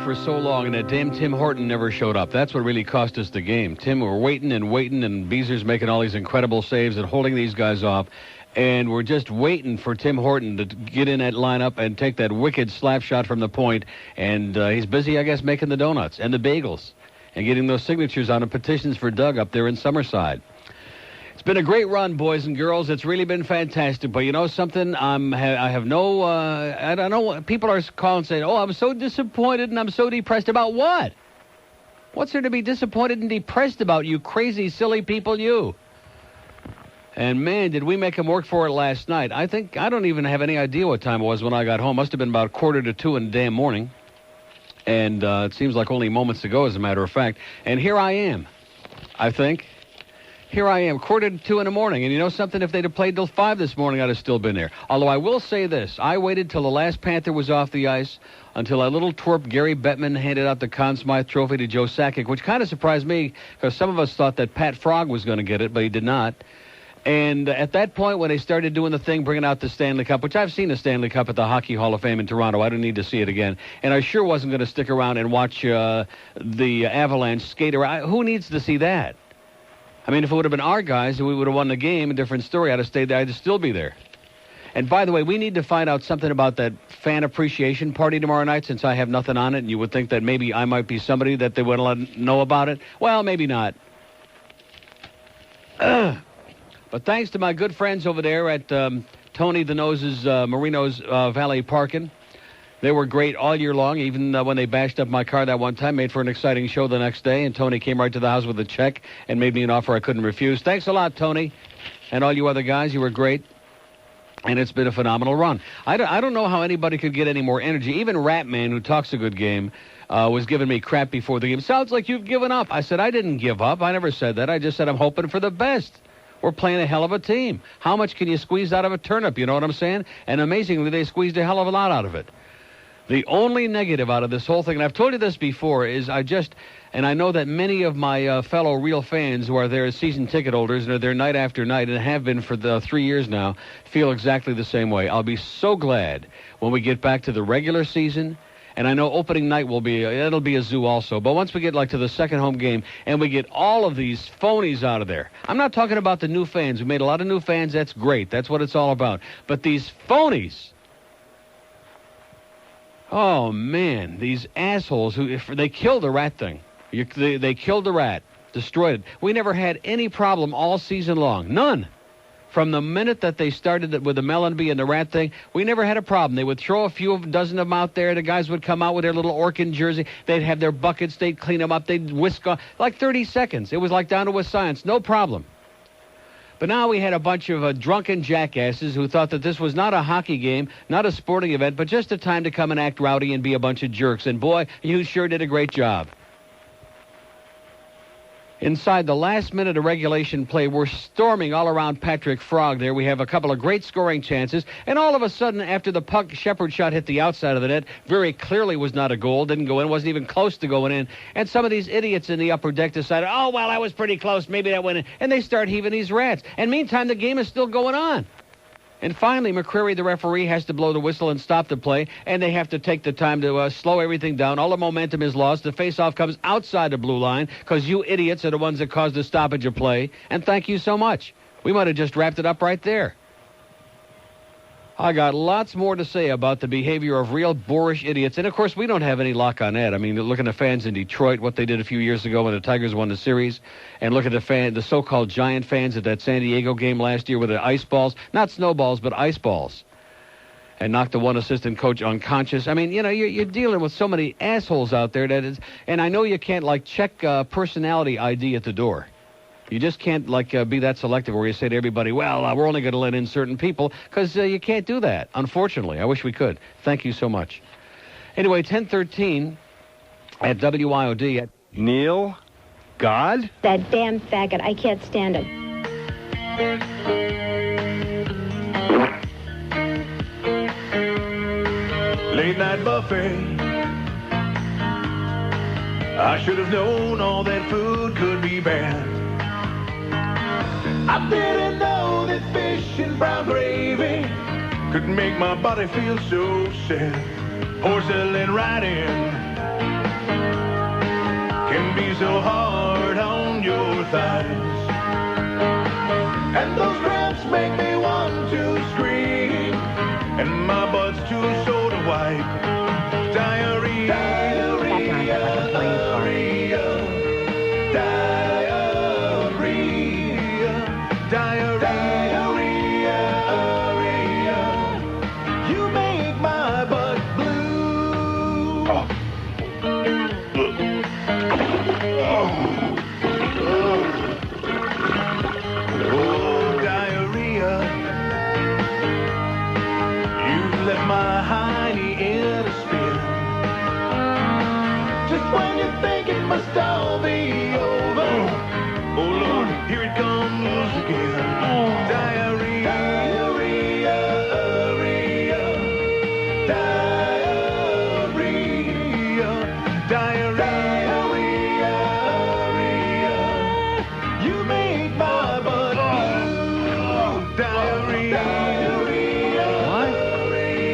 For so long, and that damn Tim Horton never showed up. That's what really cost us the game. Tim, we're waiting, and Beezer's making all these incredible saves and holding these guys off, and we're just waiting for Tim Horton to get in that lineup and take that wicked slap shot from the point, and he's busy, I guess, making the donuts and the bagels and getting those signatures on the petitions for Doug up there in Summerside. It's been a great run, boys and girls. It's really been fantastic. But you know something? I have no, I don't know. People are calling saying, oh, I'm so disappointed and I'm so depressed. About what? What's there to be disappointed and depressed about, you crazy, silly people, you? And, man, did we make him work for it last night. I don't even have any idea what time it was when I got home. Must have been about 1:45 in the damn morning. And it seems like only moments ago, as a matter of fact. And here I am, I think. Here I am, 1:45 in the morning. And you know something? If they'd have played till 5 this morning, I'd have still been there. Although I will say this. I waited till the last Panther was off the ice until a little twerp, Gary Bettman, handed out the Conn Smythe Trophy to Joe Sakic, which kind of surprised me because some of us thought that Pat Frog was going to get it, but he did not. And at that point, when they started doing the thing, bringing out the Stanley Cup, which I've seen the Stanley Cup at the Hockey Hall of Fame in Toronto. I don't need to see it again. And I sure wasn't going to stick around and watch the Avalanche skate around. Who needs to see that? I mean, if it would have been our guys and we would have won the game, a different story. I'd have stayed there. I'd still be there. And by the way, we need to find out something about that fan appreciation party tomorrow night, since I have nothing on it, and you would think that maybe I might be somebody that they would let know about it. Well, maybe not. But thanks to my good friends over there at Tony the Nose's Marino's Valet Parking. They were great all year long, even when they bashed up my car that one time. Made for an exciting show the next day, and Tony came right to the house with a check and made me an offer I couldn't refuse. Thanks a lot, Tony, and all you other guys. You were great, and it's been a phenomenal run. I don't know how anybody could get any more energy. Even Ratman, who talks a good game, was giving me crap before the game. Sounds like you've given up. I said, I didn't give up. I never said that. I just said I'm hoping for the best. We're playing a hell of a team. How much can you squeeze out of a turnip? You know what I'm saying? And amazingly, they squeezed a hell of a lot out of it. The only negative out of this whole thing, and I've told you this before, is and I know that many of my fellow real fans who are there as season ticket holders and are there night after night and have been for the 3 years now, feel exactly the same way. I'll be so glad when we get back to the regular season And I know opening night it'll be a zoo also. But once we get like to the second home game and we get all of these phonies out of there, I'm not talking about the new fans. We made a lot of new fans. That's great. That's what it's all about. But these phonies, oh man, these assholes they killed the rat thing. They killed the rat, destroyed it. We never had any problem all season long. None. From the minute that they started with the melon bee and the rat thing, we never had a problem. They would throw a dozen of them out there. The guys would come out with their little Orkin jersey. They'd have their buckets. They'd clean them up. They'd whisk off. Like 30 seconds. It was like down to a science. No problem. But now we had a bunch of drunken jackasses who thought that this was not a hockey game, not a sporting event, but just a time to come and act rowdy and be a bunch of jerks. And boy, you sure did a great job. Inside the last minute of regulation play, we're storming all around Patrick Frog there. We have a couple of great scoring chances. And all of a sudden, after the puck Shepard shot hit the outside of the net, very clearly was not a goal, didn't go in, wasn't even close to going in. And some of these idiots in the upper deck decided, oh, well, that was pretty close, maybe that went in. And they start heaving these rats. And meantime, the game is still going on. And finally, McCreary, the referee, has to blow the whistle and stop the play, and they have to take the time to slow everything down. All the momentum is lost. The faceoff comes outside the blue line because you idiots are the ones that caused the stoppage of play. And thank you so much. We might have just wrapped it up right there. I got lots more to say about the behavior of real boorish idiots. And, of course, we don't have any luck on that. I mean, look at the fans in Detroit, what they did a few years ago when the Tigers won the series. And look at the so-called Giant fans at that San Diego game last year with the ice balls. Not snowballs, but ice balls. And knocked the one assistant coach unconscious. I mean, you know, you're dealing with so many assholes out there that is. And I know you can't, like, check personality ID at the door. You just can't, like, be that selective where you say to everybody, well, we're only going to let in certain people, because you can't do that, unfortunately. I wish we could. Thank you so much. Anyway, 10:13 at WIOD. Neil? God? That damn faggot. I can't stand it. Late night buffet. I should have known all that food could be bad. I didn't know that fish and brown gravy could make my body feel so sad. Porcelain riding can be so hard on your thighs. And those cramps make me want to scream, and my butt's too sore to wipe. Diarrhea, diarrhea, diarrhea, diarrhea, diarrhea, diarrhea. You make my butt blue. Oh. Oh, diarrhea. You left my hiney in a spin. Just when you think it must all be over. Oh, Lord, here it comes again. Diarrhea, diarrhea, diarrhea, diarrhea, diarrhea. You make my butt blue. Diarrhea, What?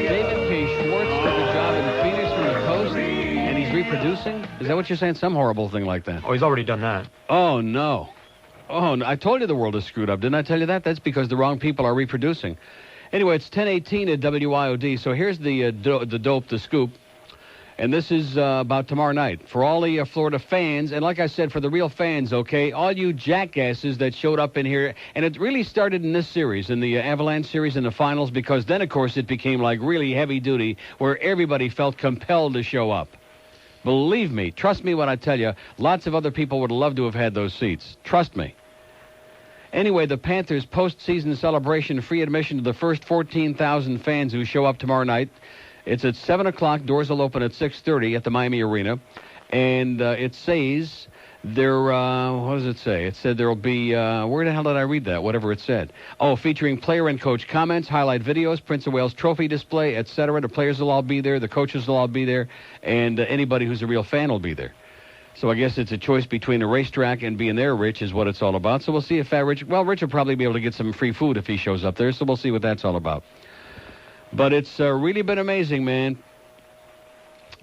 David K. Schwartz took a job in Phoenix from the coast, and he's reproducing? Is that what you're saying? Some horrible thing like that. Oh, he's already done that. Oh, no. Oh, no. I told you the world is screwed up. Didn't I tell you that? That's because the wrong people are reproducing. Anyway, it's 10:18 at WIOD. So here's the dope, the scoop. And this is about tomorrow night. For all the Florida fans, and like I said, for the real fans, okay, all you jackasses that showed up in here, and it really started in this series, in the Avalanche series in the finals, because then, of course, it became like really heavy duty, where everybody felt compelled to show up. Believe me, trust me when I tell you, lots of other people would love to have had those seats. Trust me. Anyway, the Panthers postseason celebration, free admission to the first 14,000 fans who show up tomorrow night. It's at 7 o'clock. Doors will open at 6:30 at the Miami Arena. And it says there, what does it say? It said there will be, where the hell did I read that? Whatever it said. Oh, featuring player and coach comments, highlight videos, Prince of Wales trophy display, etc. The players will all be there. The coaches will all be there. And anybody who's a real fan will be there. So I guess it's a choice between a racetrack and being there, Rich, is what it's all about. So we'll see if Rich will probably be able to get some free food if he shows up there. So we'll see what that's all about. But it's really been amazing, man.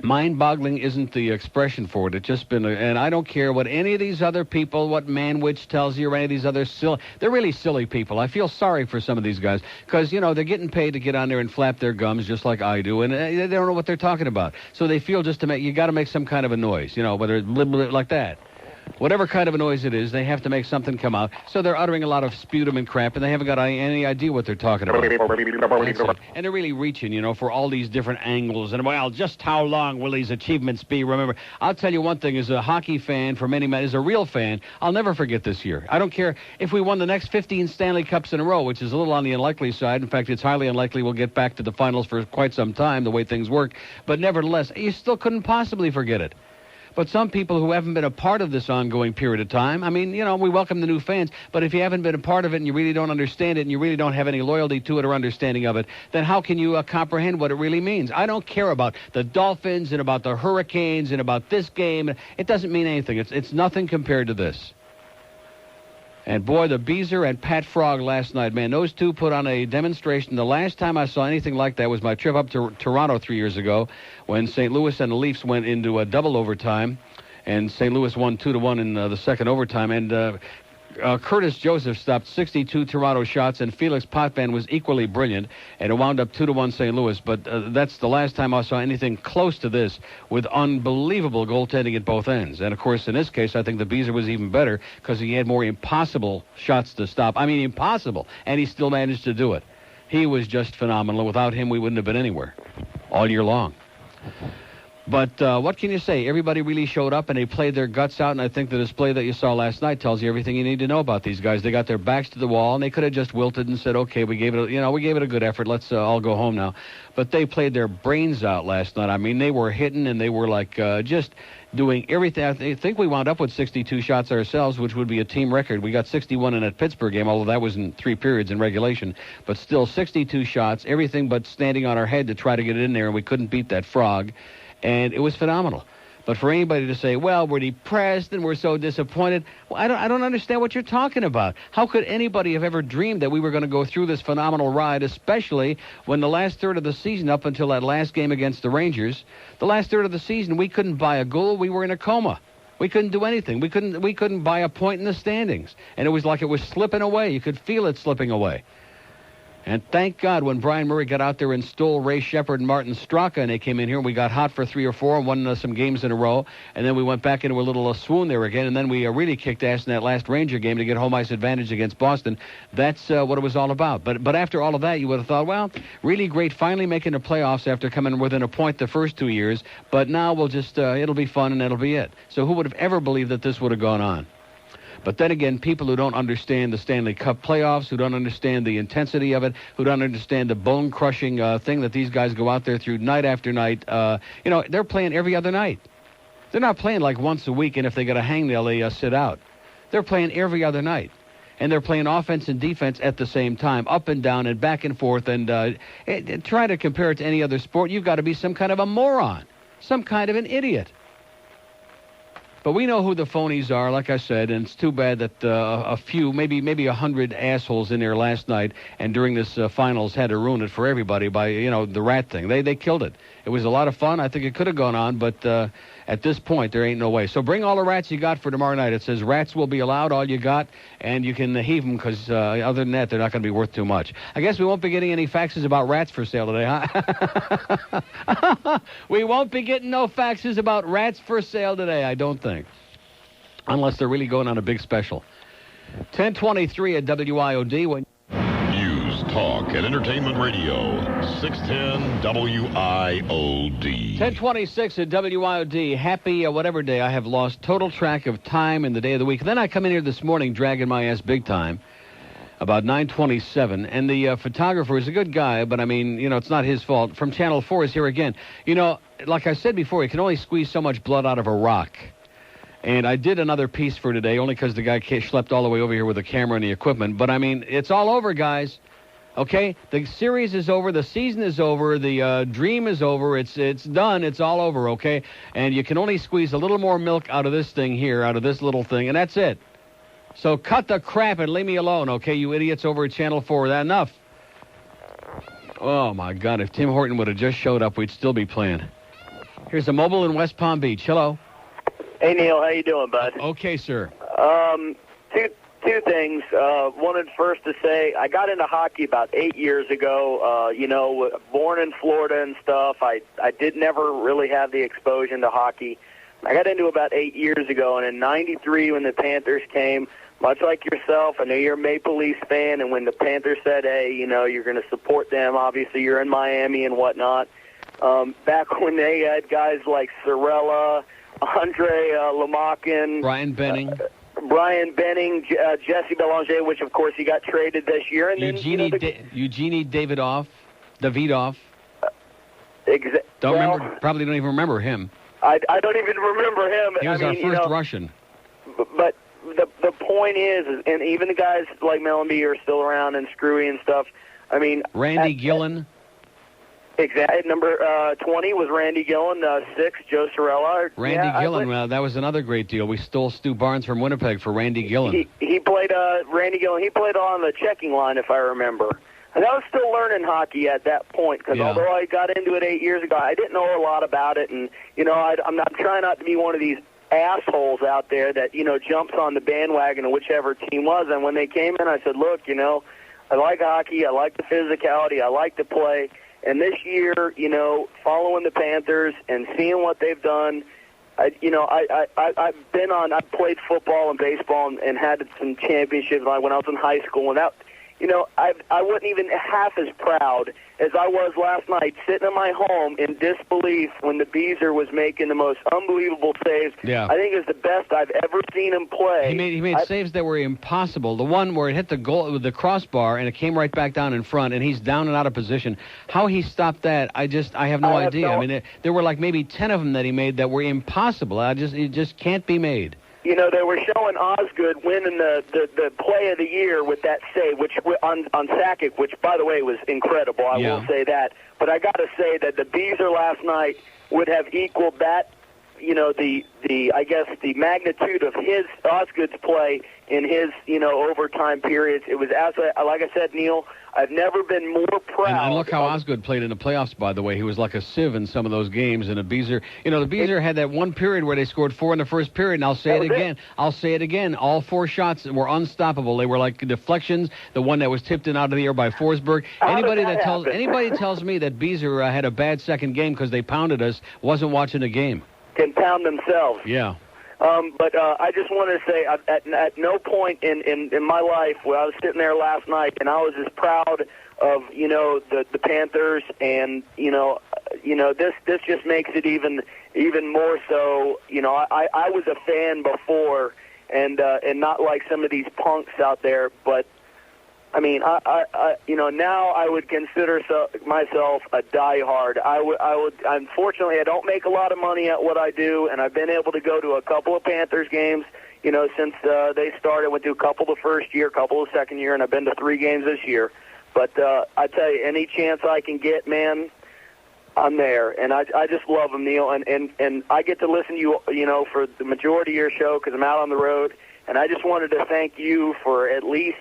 Mind-boggling isn't the expression for it. It's just been, and I don't care what any of these other people, what Manwich tells you, or any of these other they're really silly people. I feel sorry for some of these guys because, you know, they're getting paid to get on there and flap their gums just like I do, and they don't know what they're talking about. So they feel just to make, you got to make some kind of a noise, you know, whether it's like that. Whatever kind of a noise it is, they have to make something come out. So they're uttering a lot of sputum and crap, and they haven't got any idea what they're talking about. And they're really reaching, you know, for all these different angles. And, well, just how long will these achievements be? Remember, I'll tell you one thing, as a hockey fan, for many men, as a real fan, I'll never forget this year. I don't care if we won the next 15 Stanley Cups in a row, which is a little on the unlikely side. In fact, it's highly unlikely we'll get back to the finals for quite some time, the way things work. But nevertheless, you still couldn't possibly forget it. But some people who haven't been a part of this ongoing period of time, I mean, you know, we welcome the new fans, but if you haven't been a part of it and you really don't understand it and you really don't have any loyalty to it or understanding of it, then how can you comprehend what it really means? I don't care about the Dolphins and about the Hurricanes and about this game. It doesn't mean anything. It's nothing compared to this. And, boy, the Beezer and Pat Frog last night, man, those two put on a demonstration. The last time I saw anything like that was my trip up to Toronto 3 years ago when St. Louis and the Leafs went into a double overtime, and St. Louis won 2-1 in the second overtime. And Curtis Joseph stopped 62 Toronto shots, and Felix Potvin was equally brilliant, and it wound up 2-1 St. Louis. But that's the last time I saw anything close to this with unbelievable goaltending at both ends. And, of course, in this case, I think the Beezer was even better because he had more impossible shots to stop. I mean, impossible, and he still managed to do it. He was just phenomenal. Without him, we wouldn't have been anywhere all year long. But what can you say? Everybody really showed up, and they played their guts out, and I think the display that you saw last night tells you everything you need to know about these guys. They got their backs to the wall, and they could have just wilted and said, okay, we gave it a good effort. Let's all go home now. But they played their brains out last night. I mean, they were hitting, and they were like just doing everything. I think we wound up with 62 shots ourselves, which would be a team record. We got 61 in that Pittsburgh game, although that was in 3 periods in regulation. But still, 62 shots, everything but standing on our head to try to get it in there, and we couldn't beat that Frog. And it was phenomenal. But for anybody to say, well, we're depressed and we're so disappointed, well, I don't understand what you're talking about. How could anybody have ever dreamed that we were going to go through this phenomenal ride, especially when the last third of the season, up until that last game against the Rangers, the last third of the season, we couldn't buy a goal. We were in a coma. We couldn't do anything. We couldn't buy a point in the standings. And it was like it was slipping away. You could feel it slipping away. And thank God when Brian Murray got out there and stole Ray Shepard and Martin Straka, and they came in here, and we got hot for 3 or 4 and won some games in a row. And then we went back into a little swoon there again, and then we really kicked ass in that last Ranger game to get home ice advantage against Boston. That's what it was all about. But after all of that, you would have thought, well, really great, finally making the playoffs after coming within a point the first 2 years. But now we'll just, it'll be fun, and that'll be it. So who would have ever believed that this would have gone on? But then again, people who don't understand the Stanley Cup playoffs, who don't understand the intensity of it, who don't understand the bone-crushing thing that these guys go out there through night after night, they're playing every other night. They're not playing like once a week, and if they got a hangnail, they sit out. They're playing every other night. And they're playing offense and defense at the same time, up and down and back and forth. And try to compare it to any other sport, you've got to be some kind of a moron, some kind of an idiot. But we know who the phonies are, like I said, and it's too bad that a few, maybe 100 assholes in there last night and during this finals had to ruin it for everybody by, the rat thing. They killed it. It was a lot of fun. I think it could have gone on, but at this point, there ain't no way. So bring all the rats you got for tomorrow night. It says rats will be allowed, all you got, and you can heave them because other than that, they're not going to be worth too much. I guess we won't be getting any faxes about rats for sale today, huh? We won't be getting no faxes about rats for sale today, I don't think. Unless they're really going on a big special. 1023 at WIOD. News, talk, and entertainment radio. 610 WIOD. 1026 at WIOD. Happy whatever day. I have lost total track of time and the day of the week. Then I come in here this morning dragging my ass big time. About 9:27, and the photographer is a good guy, but I mean, it's not his fault. From Channel 4 is here again. Like I said before, you can only squeeze so much blood out of a rock. And I did another piece for today, only because the guy schlepped all the way over here with the camera and the equipment. But I mean, it's all over, guys. Okay, the series is over, the season is over, the dream is over. It's done. It's all over. Okay, and you can only squeeze a little more milk out of this thing here, out of this little thing, and that's it. So cut the crap and leave me alone, okay, you idiots over at Channel 4. That enough. Oh, my God. If Tim Horton would have just showed up, we'd still be playing. Here's a mobile in West Palm Beach. Hello. Hey, Neil. How you doing, bud? Okay, sir. Two things. Wanted first to say I got into hockey about 8 years ago. Born in Florida and stuff. I did never really have the exposure to hockey. I got into it about 8 years ago, and in '93 when the Panthers came, much like yourself, I know you're a Maple Leafs fan, and when the Panthers said, hey, you're going to support them, obviously you're in Miami and whatnot. Back when they had guys like Sorella, Andre Lamakin, Brian Benning. Jesse Belanger, which of course he got traded this year, and Eugenie Davidoff. Don't remember. Probably don't even remember him. I don't even remember him. He was our first Russian. But the point is, and even the guys like Mellenby are still around and Screwy and stuff. I mean, Randy Gillen. Exactly. Number 20 was Randy Gillen. 6, Joe Sorella. Randy Gillen. That was another great deal. We stole Stu Barnes from Winnipeg for Randy Gillen. He played Randy Gillen. He played on the checking line, if I remember. And I was still learning hockey at that point because although I got into it 8 years ago, I didn't know a lot about it. And I'm trying not to be one of these assholes out there that jumps on the bandwagon of whichever team was. And when they came in, I said, look, I like hockey. I like the physicality. I like to play. And this year, following the Panthers and seeing what they've done, I've played football and baseball and had some championships when I was in high school. And that, I wasn't even half as proud as I was last night sitting in my home in disbelief when the Beezer was making the most unbelievable saves. Yeah. I think it's the best I've ever seen him play. He made saves that were impossible. The one where it hit the goal with the crossbar and it came right back down in front and he's down and out of position. How he stopped that, I have no idea. I mean, there were like maybe 10 of them that he made that were impossible. It just can't be made. They were showing Osgood winning the play of the year with that save, which on Sakic, which, by the way, was incredible. I will say that. But I got to say that the Beezer last night would have equaled that, the magnitude of Osgood's play in his, overtime periods. It was, like I said, Neil, I've never been more proud. And look how Osgood played in the playoffs, by the way. He was like a sieve in some of those games. And the Beezer, the Beezer had that one period where they scored 4 in the first period. And I'll say it again. All 4 shots were unstoppable. They were like deflections. The one that was tipped in out of the air by Forsberg. Anybody tells me that Beezer had a bad second game because they pounded us wasn't watching the game. Can pound themselves. Yeah. But I just want to say, at no point in my life where I was sitting there last night and I was as proud of the Panthers, and this just makes it even more so. I was a fan before, and not like some of these punks out there, but. I mean, now I would consider myself a diehard. I would. Unfortunately, I don't make a lot of money at what I do, and I've been able to go to a couple of Panthers games, since they started. Went to a couple the first year, a couple the second year, and I've been to 3 games this year. But I tell you, any chance I can get, man, I'm there, and I just love them, Neil, and I get to listen to you, for the majority of your show because I'm out on the road, and I just wanted to thank you for at least.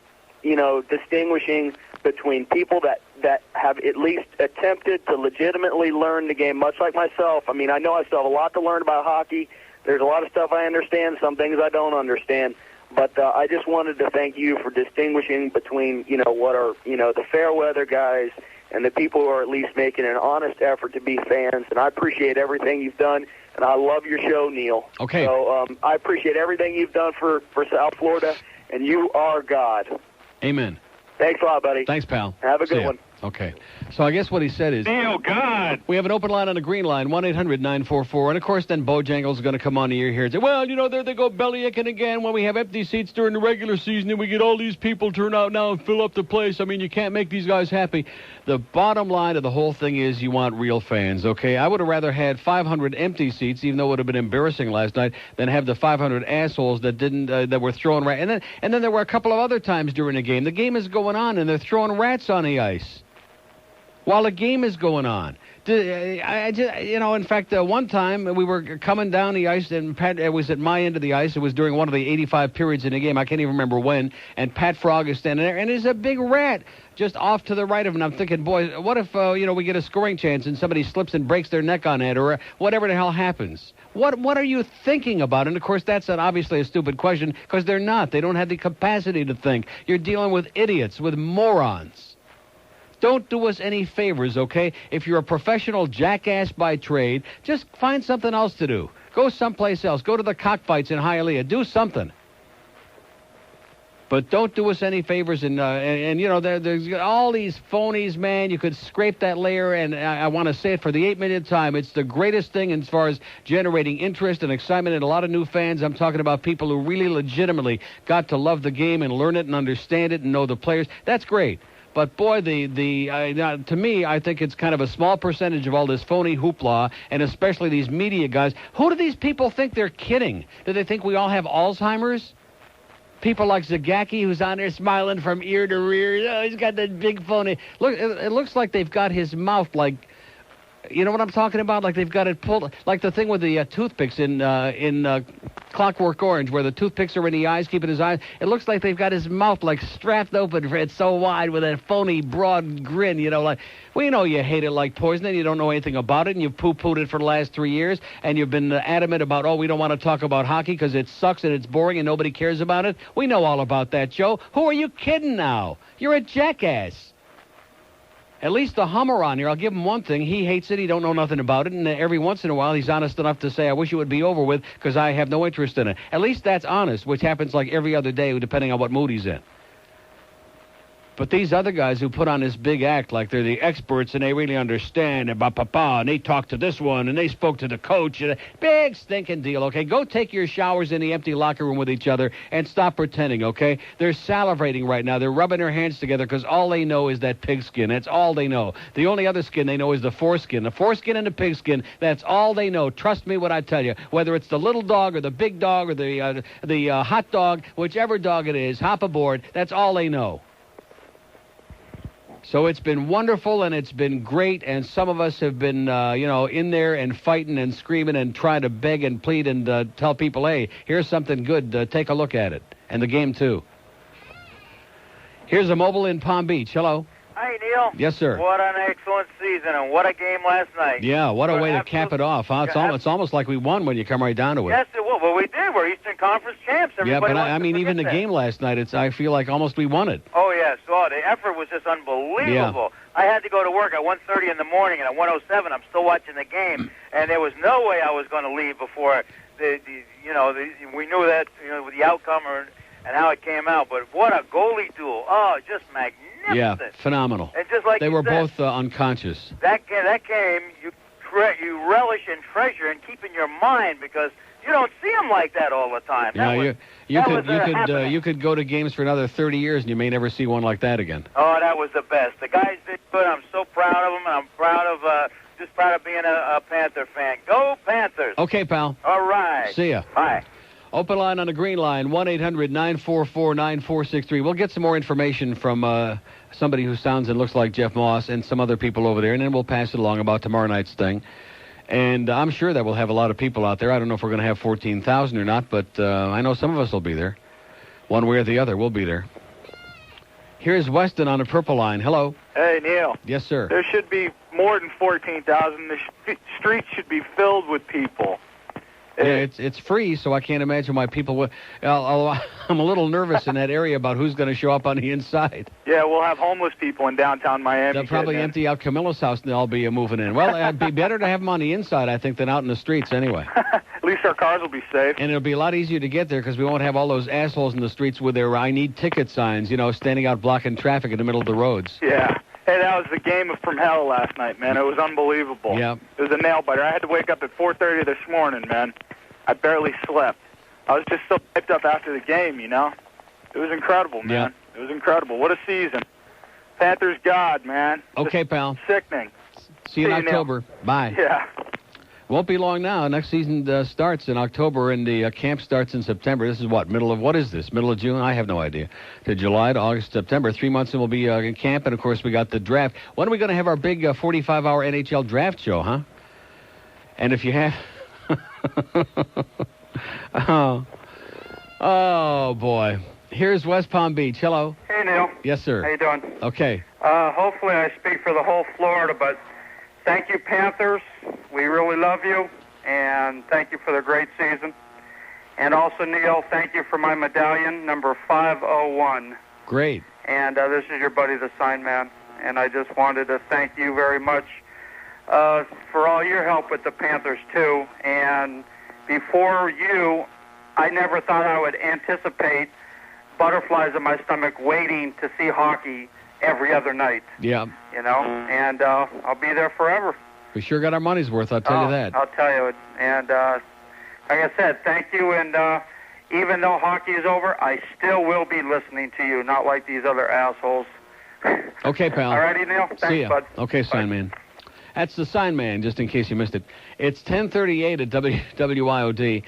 Distinguishing between people that have at least attempted to legitimately learn the game, much like myself. I mean, I know I still have a lot to learn about hockey. There's a lot of stuff I understand, some things I don't understand. But I just wanted to thank you for distinguishing between, what are, the fair weather guys and the people who are at least making an honest effort to be fans. And I appreciate everything you've done, and I love your show, Neil. Okay. So I appreciate everything you've done for South Florida, and you are God. Amen. Thanks a lot, buddy. Thanks, pal. Have a good one. Okay. So I guess what he said is... Neil, God! We have an open line on the green line, 1-800-944. And, of course, then Bojangles is going to come on the air here and say, well, there they go bellyaching again when we have empty seats during the regular season and we get all these people turn out now and fill up the place. I mean, you can't make these guys happy. The bottom line of the whole thing is you want real fans, okay? I would have rather had 500 empty seats, even though it would have been embarrassing last night, than have the 500 assholes that didn't that were throwing rats. And then there were a couple of other times during the game. The game is going on, and they're throwing rats on the ice while the game is going on. In fact, one time we were coming down the ice, and Pat was at my end of the ice. It was during one of the 85 periods in the game. I can't even remember when. And Pat Frog is standing there, and there's a big rat just off to the right of him. I'm thinking, boy, what if, we get a scoring chance and somebody slips and breaks their neck on it or whatever the hell happens? What are you thinking about? And, of course, that's obviously a stupid question because they're not. They don't have the capacity to think. You're dealing with idiots, with morons. Don't do us any favors, okay? If you're a professional jackass by trade, just find something else to do. Go someplace else. Go to the cockfights in Hialeah. Do something. But don't do us any favors. And there's all these phonies, man. You could scrape that layer, and I want to say it for the 8 millionth time. It's the greatest thing as far as generating interest and excitement and a lot of new fans. I'm talking about people who really legitimately got to love the game and learn it and understand it and know the players. That's great. But, boy, to me, I think it's kind of a small percentage of all this phony hoopla, and especially these media guys. Who do these people think they're kidding? Do they think we all have Alzheimer's? People like Zagacki, who's on there smiling from ear to rear. Oh, he's got that big phony. Look, it looks like they've got his mouth like, you know what I'm talking about? Like they've got it pulled, like the thing with the toothpicks in Clockwork Orange, where the toothpicks are in the eyes, keeping his eyes. It looks like they've got his mouth like strapped open. It's so wide with that phony, broad grin, like, we know you hate it like poison and you don't know anything about it and you've poo-pooed it for the last 3 years and you've been adamant about, we don't want to talk about hockey because it sucks and it's boring and nobody cares about it. We know all about that, Joe. Who are you kidding now? You're a jackass. At least the Hummer on here, I'll give him one thing. He hates it. He don't know nothing about it. And every once in a while, he's honest enough to say, I wish it would be over with because I have no interest in it. At least that's honest, which happens like every other day depending on what mood he's in. But these other guys who put on this big act like they're the experts and they really understand about papa and they talked to this one and they spoke to the coach. And big stinking deal, okay? Go take your showers in the empty locker room with each other and stop pretending, okay? They're salivating right now. They're rubbing their hands together because all they know is that pigskin. That's all they know. The only other skin they know is the foreskin. The foreskin and the pigskin, that's all they know. Trust me when I tell you. Whether it's the little dog or the big dog or the hot dog, whichever dog it is, hop aboard, that's all they know. So it's been wonderful, and it's been great, and some of us have been, in there and fighting and screaming and trying to beg and plead and tell people, hey, here's something good. Take a look at it. And the game, too. Here's a mobile in Palm Beach. Hello. Hi, Neil. Yes, sir. What an excellent season, and what a game last night. Yeah, what a way to cap it off. Huh? It's almost like we won when you come right down to it. Yes, it will. Well, we did. We're Eastern Conference champs. Everybody I mean, even the game last night, I feel like almost we won it. Oh, yes. Oh, the effort was just unbelievable. Yeah. I had to go to work at 1:30 in the morning, and at 1:07, I'm still watching the game, and there was no way I was going to leave before we knew that with the outcome and how it came out. But what a goalie duel! Oh, just magnificent. Yeah, phenomenal. And just like they were both unconscious. That game, you relish and treasure and keep in your mind because you don't see them like that all the time. Yeah, you could go to games for another 30 years and you may never see one like that again. Oh, that was the best. The guys did good. I'm so proud of them, and I'm proud of being a Panther fan. Go Panthers! Okay, pal. All right. See ya. Bye. Open line on the green line, 1-800-944-9463. We'll get some more information from somebody who sounds and looks like Jeff Moss and some other people over there, and then we'll pass it along about tomorrow night's thing. And I'm sure that we'll have a lot of people out there. I don't know if we're going to have 14,000 or not, but I know some of us will be there. One way or the other, we'll be there. Here's Weston on the purple line. Hello. Hey, Neil. Yes, sir. There should be more than 14,000. The streets should be filled with people. Yeah, it's free, so I can't imagine why people would. I'm a little nervous in that area about who's going to show up on the inside. Yeah, we'll have homeless people in downtown Miami. They'll probably empty out Camilla's house and they'll all be moving in. Well, it'd be better to have them on the inside, I think, than out in the streets anyway. At least our cars will be safe. And it'll be a lot easier to get there because we won't have all those assholes in the streets with their I need ticket signs, standing out blocking traffic in the middle of the roads. Yeah. Hey, that was the game from hell last night, man. It was unbelievable. Yeah. It was a nail-biter. I had to wake up at 4:30 this morning, man. I barely slept. I was just so hyped up after the game, It was incredible, man. Yeah. It was incredible. What a season. Panthers God, man. Okay, just pal. Sickening. See you in October. Bye. Yeah. Won't be long now. Next season starts in October, and the camp starts in September. This is what, middle of June? I have no idea. To July to August, September. 3 months and we'll be in camp, and, of course, we got the draft. When are we going to have our big 45-hour NHL draft show, huh? And if you have... oh, boy. Here's West Palm Beach. Hello. Hey, Neil. Yes, sir. How you doing? Okay. Hopefully I speak for the whole Florida, but thank you, Panthers. We really love you, and thank you for the great season. And also, Neil, thank you for my medallion, number 501. Great. And this is your buddy, the sign man. And I just wanted to thank you very much for all your help with the Panthers, too. And before you, I never thought I would anticipate butterflies in my stomach waiting to see hockey every other night. Yeah. You know, and I'll be there forever. We sure got our money's worth, I'll tell you that. I'll tell you. And like I said, thank you. And even though hockey is over, I still will be listening to you, not like these other assholes. Okay, pal. All righty, Neil. Thanks, See ya. bud. Okay, sign man. That's the sign man, just in case you missed it. It's 10:38 at WIOD.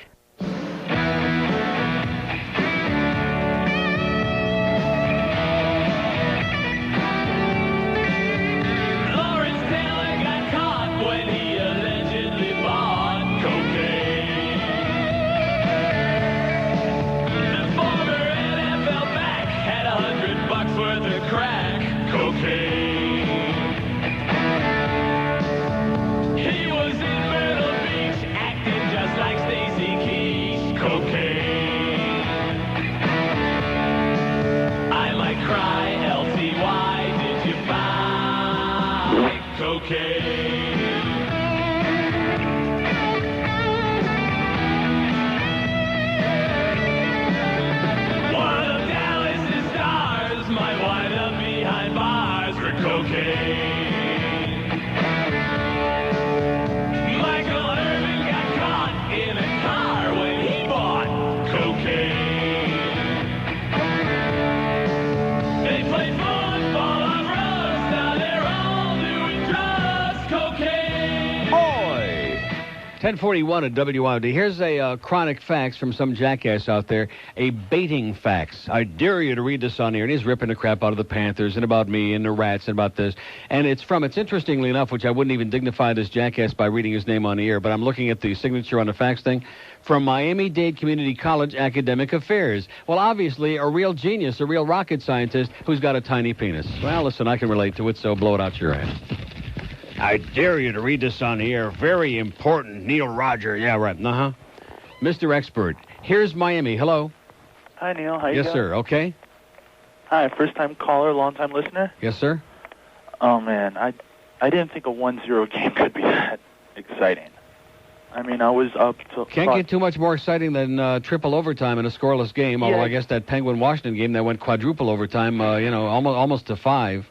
They play football on roads, now they're all doing drugs, cocaine. 1041 at WIOD. Here's a chronic fax from some jackass out there, a baiting fax. I dare you to read this on here. And he's ripping the crap out of the Panthers and about me and the Rats and about this. And it's interestingly enough, which I wouldn't even dignify this jackass by reading his name on the air, but I'm looking at the signature on the fax thing, from Miami-Dade Community College Academic Affairs. Well, obviously, a real genius, a real rocket scientist who's got a tiny penis. Well, listen, I can relate to it, so blow it out your ass. I dare you to read this on the air. Very important. Neil Roger. Yeah, right. Uh-huh. Mr. Expert, here's Miami. Hello. Hi, Neil. How you Yes, doing? sir. Okay. Hi, first-time caller, long-time listener. Yes, sir. Oh, man, I didn't think a 1-0 game could be that exciting. I mean, I was up to... Can't get too much more exciting than triple overtime in a scoreless game, although I guess that Penguin-Washington game that went quadruple overtime, almost to 5.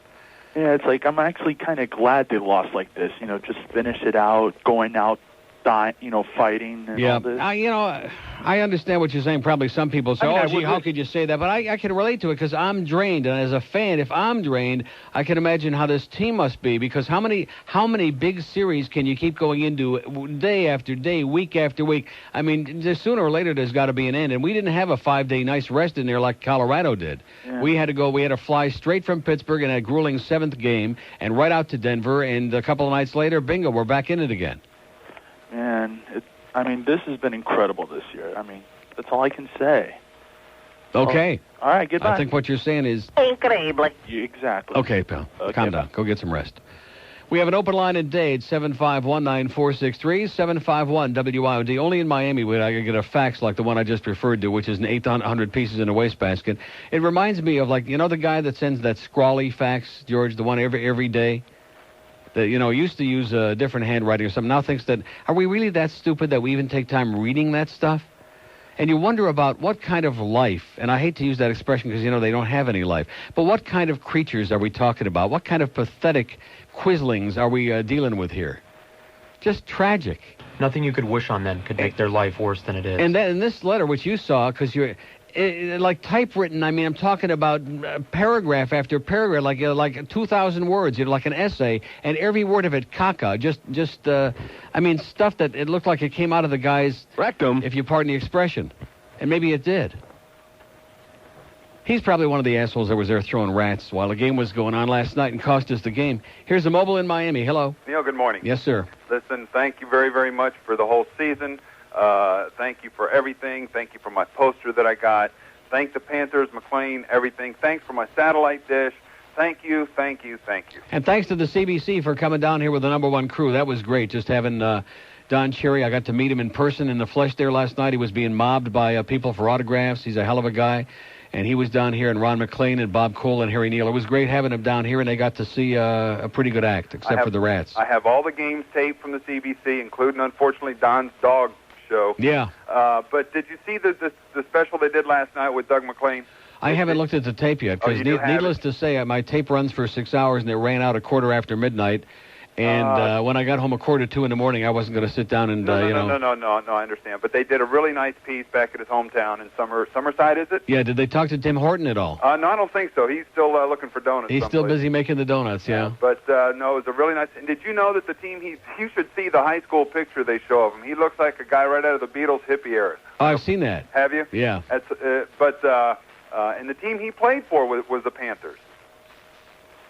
Yeah, it's like I'm actually kind of glad they lost like this. You know, just finish it out, going out, fighting and all this. I understand what you're saying. Probably some people say, how could you say that? But I can relate to it because I'm drained. And as a fan, if I'm drained, I can imagine how this team must be, because how many big series can you keep going into day after day, week after week? I mean, sooner or later there's got to be an end. And we didn't have a 5-day nice rest in there like Colorado did. Yeah. We had to fly straight from Pittsburgh in a grueling 7th game and right out to Denver. And a couple of nights later, bingo, we're back in it again. Man, this has been incredible this year. I mean, that's all I can say. Okay. All right, goodbye. I think what you're saying is... Incredible. Exactly. Okay, pal. Okay, calm down. Go get some rest. We have an open line in Dade, 751-9463, 751-WIOD. Only in Miami would I get a fax like the one I just referred to, which is an 800 pieces in a wastebasket. It reminds me of, the guy that sends that scrawly fax, George, the one every day? That, used to use a different handwriting or something, now thinks that, are we really that stupid that we even take time reading that stuff? And you wonder about what kind of life, and I hate to use that expression because, they don't have any life, but what kind of creatures are we talking about? What kind of pathetic quislings are we dealing with here? Just tragic. Nothing you could wish on them could make their life worse than it is. And then in this letter, which you saw, because you're... like typewritten, I'm talking about paragraph after paragraph, like 2,000 words, like an essay, and every word of it caca, stuff that it looked like it came out of the guy's rectum, if you pardon the expression. And maybe it did. He's probably one of the assholes that was there throwing rats while the game was going on last night and cost us the game. Here's the mobile in Miami. Hello. Neil, good morning. Yes, sir. Listen, thank you very, very much for the whole season. Thank you for everything. Thank you for my poster that I got. Thank the Panthers, McLean, everything. Thanks for my satellite dish. Thank you, thank you, thank you. And thanks to the CBC for coming down here with the #1 crew. That was great, just having Don Cherry. I got to meet him in person in the flesh there last night. He was being mobbed by people for autographs. He's a hell of a guy. And he was down here, and Ron McLean and Bob Cole and Harry Neal. It was great having him down here, and they got to see a pretty good act, except for the Rats. I have all the games taped from the CBC, including, unfortunately, Don's dog show. Yeah. But did you see the special they did last night with Doug McLean? I haven't looked at the tape yet, because needless to say, my tape runs for 6 hours, and it ran out a quarter after midnight. And when I got home a quarter to 2 in the morning, I wasn't going to sit down and, No, I understand. But they did a really nice piece back at his hometown in Summerside, is it? Yeah, did they talk to Tim Horton at all? No, I don't think so. He's still looking for donuts. He's still busy making the donuts, yeah. But, no, it was a really nice... And did you know that the team, you should see the high school picture they show of him. He looks like a guy right out of the Beatles hippie era. Oh, I've seen that. Have you? Yeah. And the team he played for was the Panthers.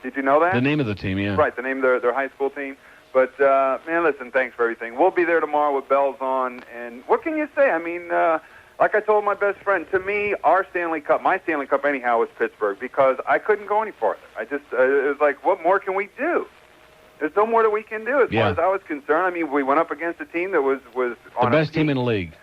Did you know that? The name of the team, yeah. Right, the name of their high school team. But, man, listen, thanks for everything. We'll be there tomorrow with bells on. And what can you say? I mean, like I told my best friend, to me, my Stanley Cup anyhow was Pittsburgh, because I couldn't go any farther. It was like, what more can we do? There's no more that we can do as far as I was concerned. I mean, we went up against a team that was on the best team in the league.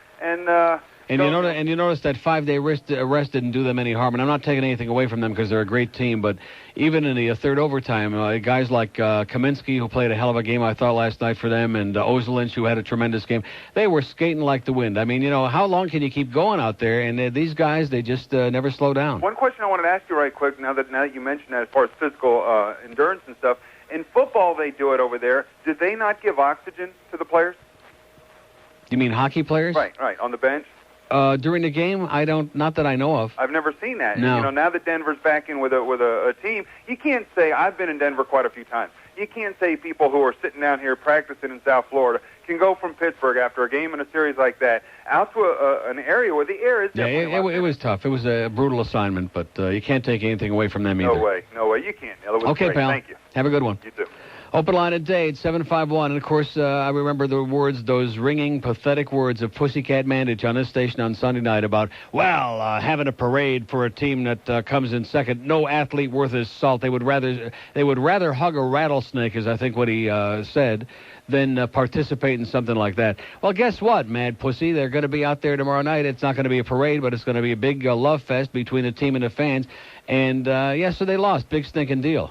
And you notice that 5-day arrest didn't do them any harm. And I'm not taking anything away from them because they're a great team. But even in the third overtime, guys like Kaminsky, who played a hell of a game, I thought, last night for them, and Ozelinch, who had a tremendous game, they were skating like the wind. I mean, how long can you keep going out there? And these guys, they just never slow down. One question I wanted to ask you right quick, now that you mentioned that as far as physical endurance and stuff, in football they do it over there. Did they not give oxygen to the players? You mean hockey players? Right, on the bench? During the game, not that I know of. I've never seen that. No. And, now that Denver's back in with a team, you can't say, I've been in Denver quite a few times, you can't say people who are sitting down here practicing in South Florida can go from Pittsburgh after a game in a series like that out to an area where the air is definitely it was tough. It was a brutal assignment, but you can't take anything away from them either. No way. You can't. It was okay, great. pal. Thank you. Have a good one. You too. Open line at Dade, 751. And, of course, I remember those ringing, pathetic words of Pussycat Mandich on this station on Sunday night about, having a parade for a team that comes in second. No athlete worth his salt. They would rather hug a rattlesnake, is I think what he said, than participate in something like that. Well, guess what, Mad Pussy? They're going to be out there tomorrow night. It's not going to be a parade, but it's going to be a big love fest between the team and the fans. And, so they lost. Big stinking deal.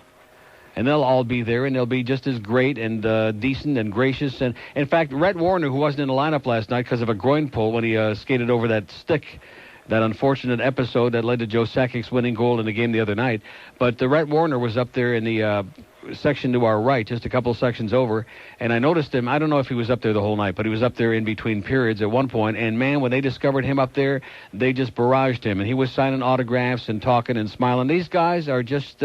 And they'll all be there, and they'll be just as great and decent and gracious. And, in fact, Rhett Warner, who wasn't in the lineup last night because of a groin pull when he skated over that stick, that unfortunate episode that led to Joe Sakic's winning goal in the game the other night. But Rhett Warner was up there in the section to our right, just a couple sections over, and I noticed him. I don't know if he was up there the whole night, but he was up there in between periods at one point, and, man, when they discovered him up there, they just barraged him, and he was signing autographs and talking and smiling. These guys are just...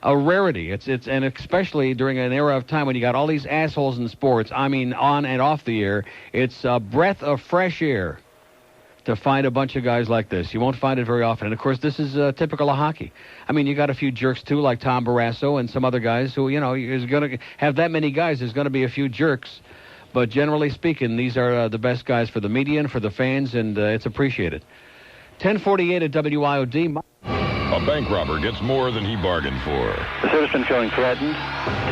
a rarity. It's and especially during an era of time when you got all these assholes in sports, I mean on and off the air, it's a breath of fresh air to find a bunch of guys like this. You won't find it very often. And, of course, this is typical of hockey. I mean, you got a few jerks, too, like Tom Barrasso and some other guys who, is going to have that many guys. There's going to be a few jerks. But generally speaking, these are the best guys for the media and for the fans, and it's appreciated. 1048 at WIOD. A bank robber gets more than he bargained for. The citizen feeling threatened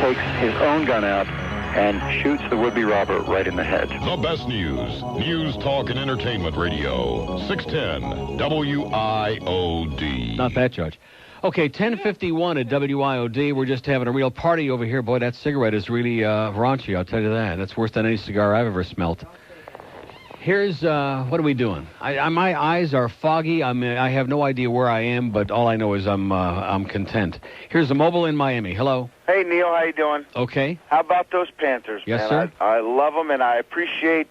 takes his own gun out and shoots the would-be robber right in the head. The best news, talk, and entertainment radio. 610 WIOD. Not that, Judge. Okay, 1051 at WIOD. We're just having a real party over here. Boy, that cigarette is really raunchy, I'll tell you that. That's worse than any cigar I've ever smelt. Here's, what are we doing? My eyes are foggy. I have no idea where I am, but all I know is I'm content. Here's the mobile in Miami. Hello. Hey, Neil, how you doing? Okay. How about those Panthers, yes, man? Sir? I love them, and I appreciate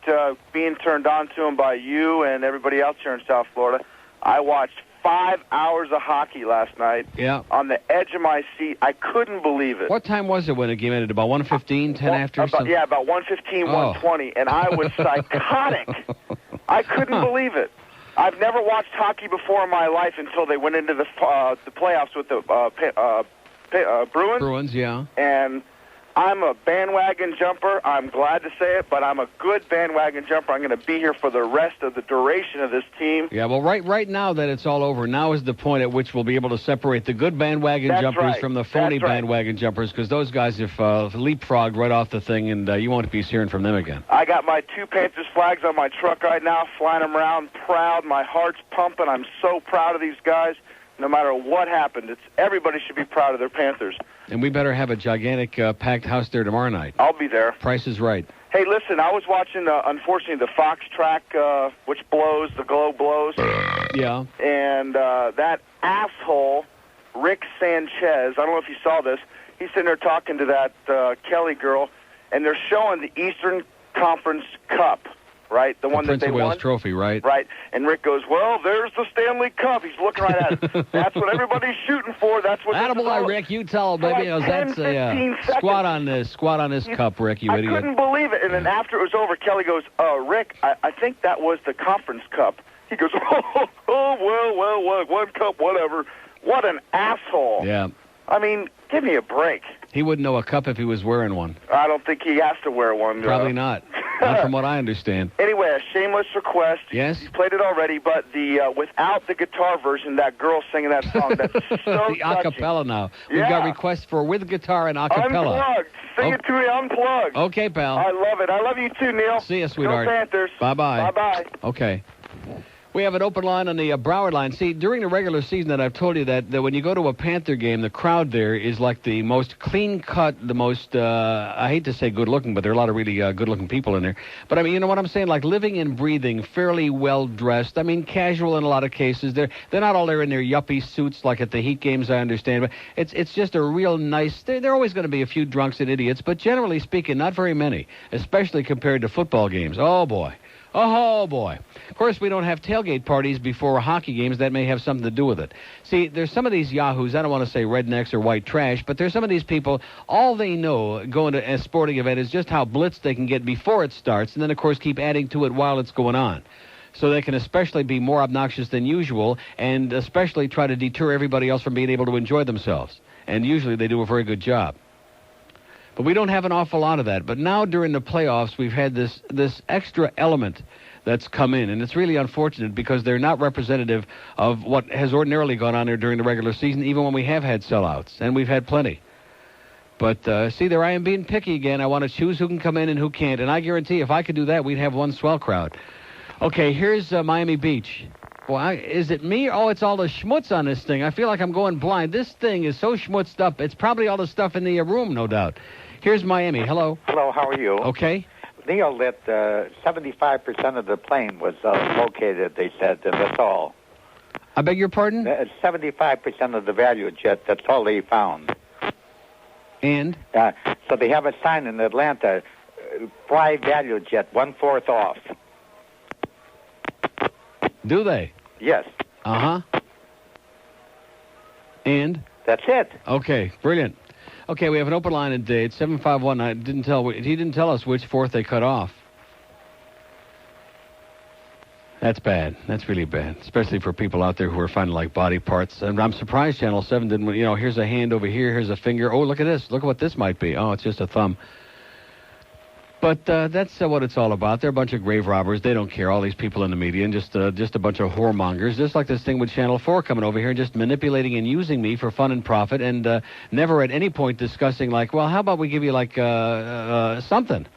being turned on to them by you and everybody else here in South Florida. I watched 5 hours of hockey last night. Yeah. On the edge of my seat. I couldn't believe it. What time was it when the game ended? About 1:15, 10 after? About 1:15, 1:20, and I was psychotic. I couldn't believe it. I've never watched hockey before in my life until they went into the playoffs with the Bruins. Bruins, yeah. And I'm a bandwagon jumper. I'm glad to say it, but I'm a good bandwagon jumper. I'm going to be here for the rest of the duration of this team. Yeah, well, right now that it's all over, now is the point at which we'll be able to separate the good bandwagon jumpers from the phony bandwagon jumpers, because those guys have leapfrogged right off the thing, and you won't be hearing from them again. I got my 2 Panthers flags on my truck right now, flying them around, proud. My heart's pumping. I'm so proud of these guys. No matter what happened, everybody should be proud of their Panthers. And we better have a gigantic packed house there tomorrow night. I'll be there. Price is right. Hey, listen, I was watching, unfortunately, the Fox track, which blows, the Globe blows. Yeah. And that asshole, Rick Sanchez, I don't know if you saw this, he's sitting there talking to that Kelly girl, and they're showing the Eastern Conference Cup. Right, the one Prince that they of Wales won. Trophy, right? Right, and Rick goes, "Well, there's the Stanley Cup." He's looking right at it. That's what everybody's shooting for. That's what. Attaboy, Rick, you tell him, baby. Like That's 10, squat on this cup, Rick. You idiot. I couldn't believe it. And then after it was over, Kelly goes, "Rick, I think that was the Conference Cup." He goes, well, one cup, whatever. What an asshole. Yeah. I mean, give me a break. He wouldn't know a cup if he was wearing one. I don't think he has to wear one. Probably not. Not from what I understand. Anyway, a shameless request. Yes? You played it already, but the without the guitar version, that girl singing that song, that's so the acapella now. We've Yeah. got requests for with guitar and acapella. Unplugged. Sing it to me unplugged. Okay, pal. I love it. I love you too, Neil. See you, sweetheart. Go Panthers. Bye-bye. Bye-bye. Okay. We have an open line on the Broward line. See, during the regular season that I've told you that when you go to a Panther game, the crowd there is like the most clean-cut, the most, I hate to say good-looking, but there are a lot of really good-looking people in there. But, I mean, you know what I'm saying? Like living and breathing, fairly well-dressed. I mean, casual in a lot of cases. They're not all there in their yuppie suits like at the Heat games, I understand. But it's just a real nice... There are always going to be a few drunks and idiots, but generally speaking, not very many, especially compared to football games. Oh, boy. Oh, boy. Of course, we don't have tailgate parties before hockey games. That may have something to do with it. See, there's some of these yahoos, I don't want to say rednecks or white trash, but there's some of these people, all they know going to a sporting event is just how blitzed they can get before it starts, and then, of course, keep adding to it while it's going on. So they can especially be more obnoxious than usual and especially try to deter everybody else from being able to enjoy themselves. And usually they do a very good job. But we don't have an awful lot of that. But now during the playoffs, we've had this extra element that's come in. And it's really unfortunate because they're not representative of what has ordinarily gone on there during the regular season, even when we have had sellouts. And we've had plenty. But, see, there I am being picky again. I want to choose who can come in and who can't. And I guarantee if I could do that, we'd have one swell crowd. Okay, here's Miami Beach. Well, is it me? Oh, it's all the schmutz on this thing. I feel like I'm going blind. This thing is so schmutzed up. It's probably all the stuff in the room, no doubt. Here's Miami. Hello. Hello, how are you? Okay. Neil, that 75% of the plane was located, they said, and that's all. I beg your pardon? 75% of the value jet, that's all they found. And? So they have a sign in Atlanta, fly value jet, 1/4 off. Do they? Yes. Uh-huh. And? That's it. Okay, brilliant. Okay, we have an open line in Dade, 751. He didn't tell us which fourth they cut off. That's bad. That's really bad, especially for people out there who are finding like body parts. And I'm surprised Channel 7 didn't. You know, here's a hand over here. Here's a finger. Oh, look at this. Look at what this might be. Oh, it's just a thumb. But that's what it's all about. They're a bunch of grave robbers. They don't care. All these people in the media and just a bunch of whoremongers. Just like this thing with Channel 4 coming over here and just manipulating and using me for fun and profit and never at any point discussing like, well, how about we give you like something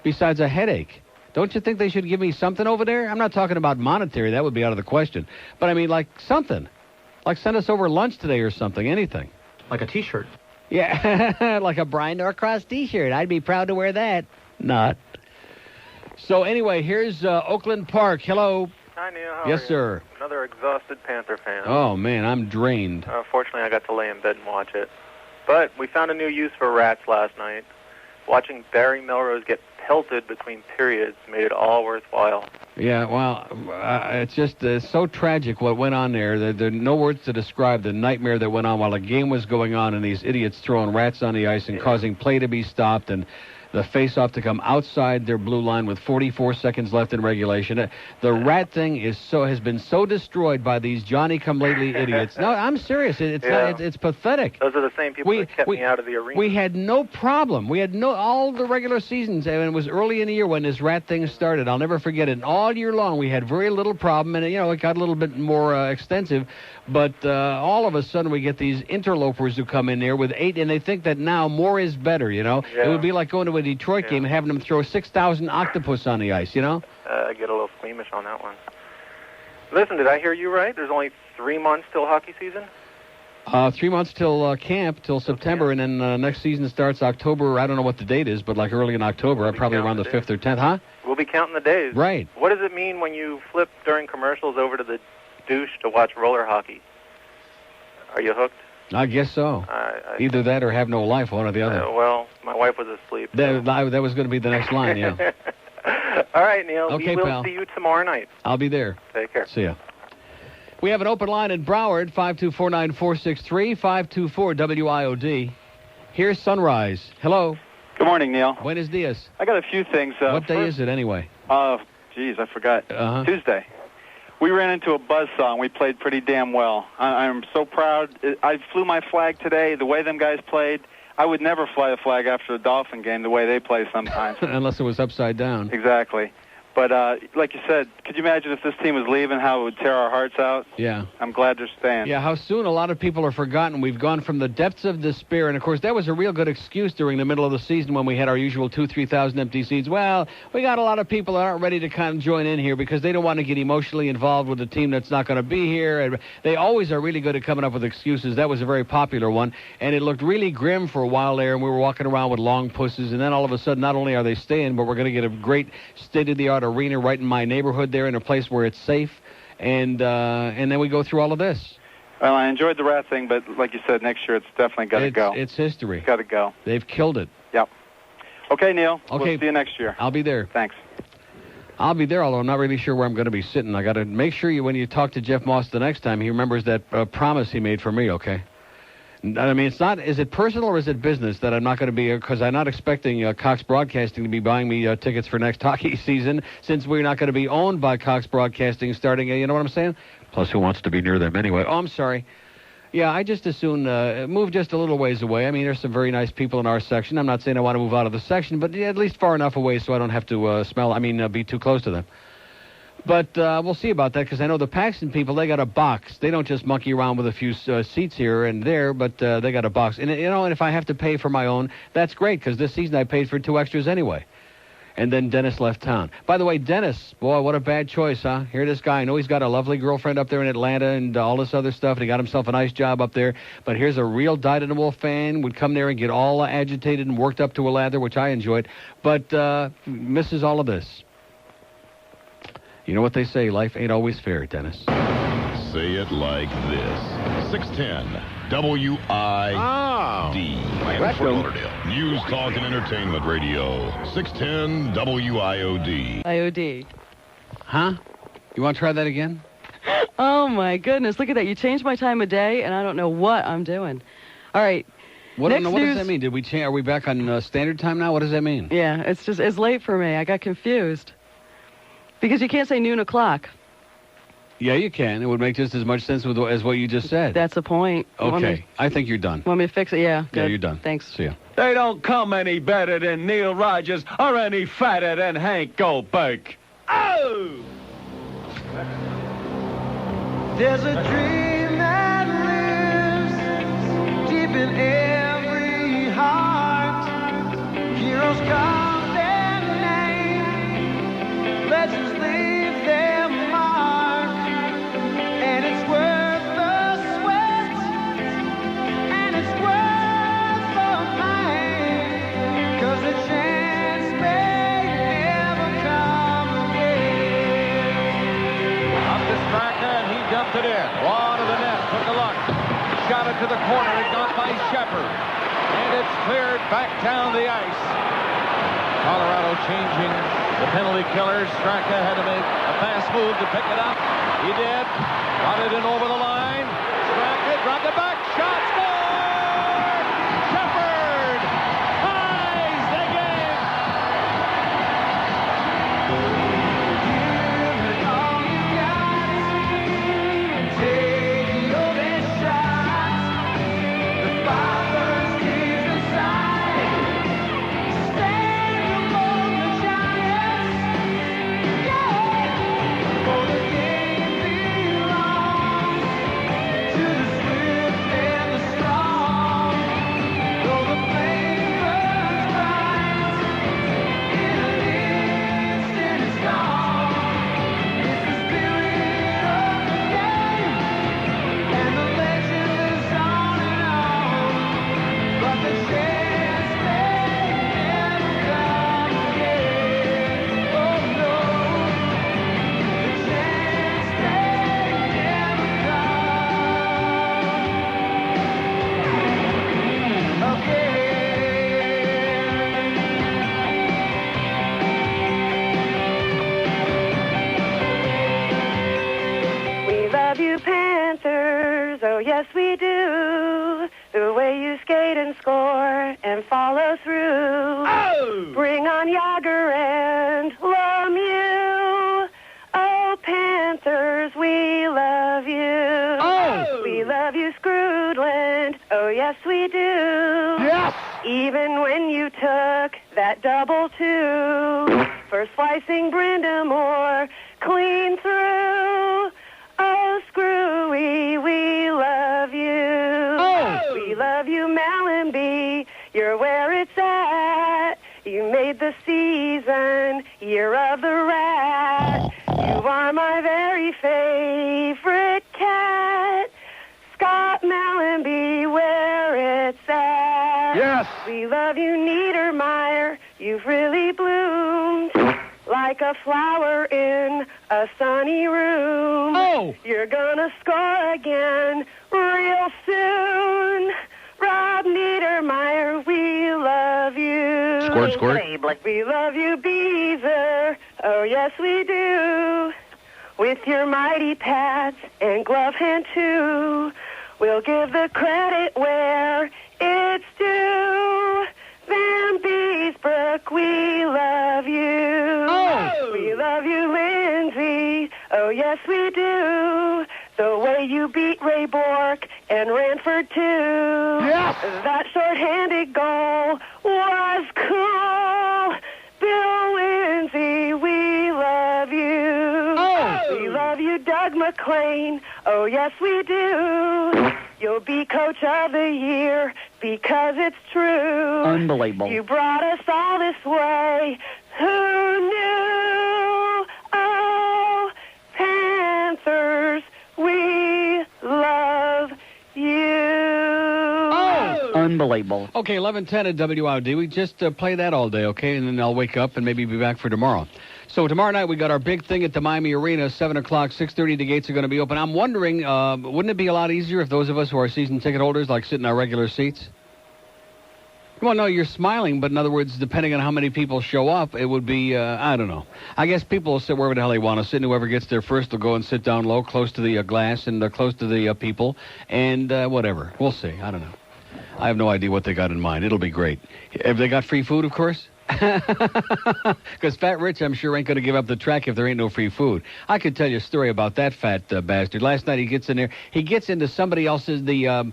besides a headache? Don't you think they should give me something over there? I'm not talking about monetary. That would be out of the question. But I mean like something. Like send us over lunch today or something. Anything. Like a T-shirt. Yeah, like a Brian Norcross T-shirt. I'd be proud to wear that. Not. So anyway, here's Oakland Park. Hello. Hi, Neil. How Yes, are you? sir. Another exhausted Panther fan. Oh, man, I'm drained. Fortunately, I got to lay in bed and watch it. But we found a new use for rats last night. Watching Barry Melrose get pelted between periods made it all worthwhile. Yeah, well, it's just so tragic what went on there. There are no words to describe the nightmare that went on while the game was going on and these idiots throwing rats on the ice and causing play to be stopped and the face-off to come outside their blue line with 44 seconds left in regulation. The rat thing has been so destroyed by these Johnny-come-lately idiots. No, I'm serious. It's pathetic. Those are the same people that kept me out of the arena. We had no problem. We had all the regular seasons, and it was early in the year when this rat thing started. I'll never forget it. All year long, we had very little problem, and it got a little bit more extensive. But all of a sudden, we get these interlopers who come in there with 8, and they think that now more is better. Yeah. It would be like going to a Detroit game and having them throw 6,000 octopus on the ice. I get a little squeamish on that one. Listen, did I hear you right? There's only 3 months till hockey season? 3 months till camp, till September, and then next season starts October. I don't know what the date is, but like early in October, probably around the 5th or 10th, huh? We'll be counting the days. Right. What does it mean when you flip during commercials over to the douche to watch roller hockey? Are you hooked? I guess so. Either that or have no life, one or the other. Well, my wife was asleep. That was going to be the next line, yeah. All right, Neil. Okay, we will pal. see you tomorrow night. I'll be there. Take care. See ya. We have an open line in Broward, 524-9463, 524-WIOD. Here's Sunrise. Hello. Good morning, Neil. Buenos dias. I got a few things. What day is it, anyway? Geez, I forgot. Uh-huh. Tuesday. We ran into a buzzsaw, and we played pretty damn well. I'm so proud. I flew my flag today. The way them guys played, I would never fly a flag after a Dolphin game the way they play sometimes. Unless it was upside down. Exactly. But like you said, could you imagine if this team was leaving, how it would tear our hearts out? Yeah. I'm glad they're staying. Yeah, how soon a lot of people are forgotten. We've gone from the depths of despair, and of course that was a real good excuse during the middle of the season when we had our usual 2,000-3,000 empty seats. Well, we got a lot of people that aren't ready to kind of join in here because they don't want to get emotionally involved with a team that's not going to be here. And they always are really good at coming up with excuses. That was a very popular one, and it looked really grim for a while there, and we were walking around with long pusses, and then all of a sudden not only are they staying, but we're going to get a great state-of-the-art arena right in my neighborhood there in a place where it's safe, and then we go through all of this. Well, I enjoyed the rat thing, but like you said, next year it's definitely got to go. It's history. Got to go. They've killed it. Yep. Okay, Neil. Okay. We'll see you next year. I'll be there. Thanks. I'll be there, although I'm not really sure where I'm going to be sitting. I got to make sure when you talk to Jeff Moss the next time, he remembers that promise he made for me, okay? I mean, it's not, is it personal or is it business that I'm not going to be, because I'm not expecting Cox Broadcasting to be buying me tickets for next hockey season, since we're not going to be owned by Cox Broadcasting starting, you know what I'm saying? Plus, who wants to be near them anyway? Oh, I'm sorry. Yeah, I just as soon move just a little ways away. I mean, there's some very nice people in our section. I'm not saying I want to move out of the section, but at least far enough away so I don't have to be too close to them. But we'll see about that, because I know the Paxton people, they got a box. They don't just monkey around with a few seats here and there, but they got a box. And, and if I have to pay for my own, that's great, because this season I paid for 2 extras anyway. And then Dennis left town. By the way, Dennis, boy, what a bad choice, huh? Here this guy, I know he's got a lovely girlfriend up there in Atlanta and all this other stuff, and he got himself a nice job up there. But here's a real dyed-in-the-wool fan, would come there and get all agitated and worked up to a lather, which I enjoyed, but misses all of this. You know what they say, life ain't always fair, Dennis. Say it like this. 610 WID. Fort Lauderdale. News, Talk, and Entertainment Radio. 610 WIOD. IOD. Huh? You want to try that again? Oh, my goodness. Look at that. You changed my time of day, and I don't know what I'm doing. All right. What does that mean? Did we change? Are we back on standard time now? What does that mean? Yeah, it's late for me. I got confused. Because you can't say noon o'clock. Yeah, you can. It would make just as much sense as what you just said. That's the point. Okay. I think you're done. Want me to fix it? Yeah. Good. Yeah, you're done. Thanks. See ya. They don't come any better than Neil Rogers or any fatter than Hank Goldberg. Oh! There's a dream that lives deep in every heart. Heroes carve their name, legends leave their mark, and it's worth the sweat, and it's worth the pain, 'cause the chance may never come again. Up to Straka, and he dumped it in. One to the net, took a luck. Shot it to the corner, it got by Shepard. And it's cleared back down the ice. Colorado changing the penalty killers. Straka had to make a fast move to pick it up. He did. Got it in over the line. Straka dropped it back. Shot, scored! Shepard ties the game. yes, we do. The way you skate and score and follow through. Oh! Bring on Yager and Lemieux. Oh, Panthers, we love you. Oh! We love you, Screwdland. Oh, yes, we do. Yes! Even when you took that double two. For slicing Brenda Moore clean through. Oh, Screwy, we love you. Oh! We love you, Mallenby. You're where it's at. You made the season, year of the rat. You are my very favorite cat. Scott Mallenby, where it's at. Yes! We love you, Niedermeyer. You've really bloomed like a flower in a sunny room. Oh! You're gonna score again real soon. Rob Niedermeyer, we love you. Squirt. We love you, Beaver. Oh, yes, we do. With your mighty pads and glove hand, too. We'll give the credit where it's due. Van Beesbrook, we love you. Oh! We love you, Lindsay. Oh, yes, we do. The way you beat Ray Bork and Ranford, too. Yes! That short-handed goal was cool. Bill Lindsay, we love you. Oh! We love you, Doug McLean. Oh, yes, we do. You'll be Coach of the Year because it's true. Unbelievable. You brought us all this way. Who knew? Oh, Panthers, we love you. Oh! Unbelievable. Okay, 11:10 at WIOD. We just play that all day, okay? And then I'll wake up and maybe be back for tomorrow. So tomorrow night we got our big thing at the Miami Arena, 7 o'clock, 6:30. The gates are going to be open. I'm wondering, wouldn't it be a lot easier if those of us who are season ticket holders like sit in our regular seats? Well, no, you're smiling, but in other words, depending on how many people show up, it would be, I don't know. I guess people will sit wherever the hell they want to sit, and whoever gets there first will go and sit down low, close to the glass and close to the people, and whatever. We'll see. I don't know. I have no idea what they got in mind. It'll be great. Have they got free food, of course? Because Fat Rich, I'm sure, ain't going to give up the track if there ain't no free food. I could tell you a story about that fat bastard. Last night he gets in there. He gets into somebody else's, the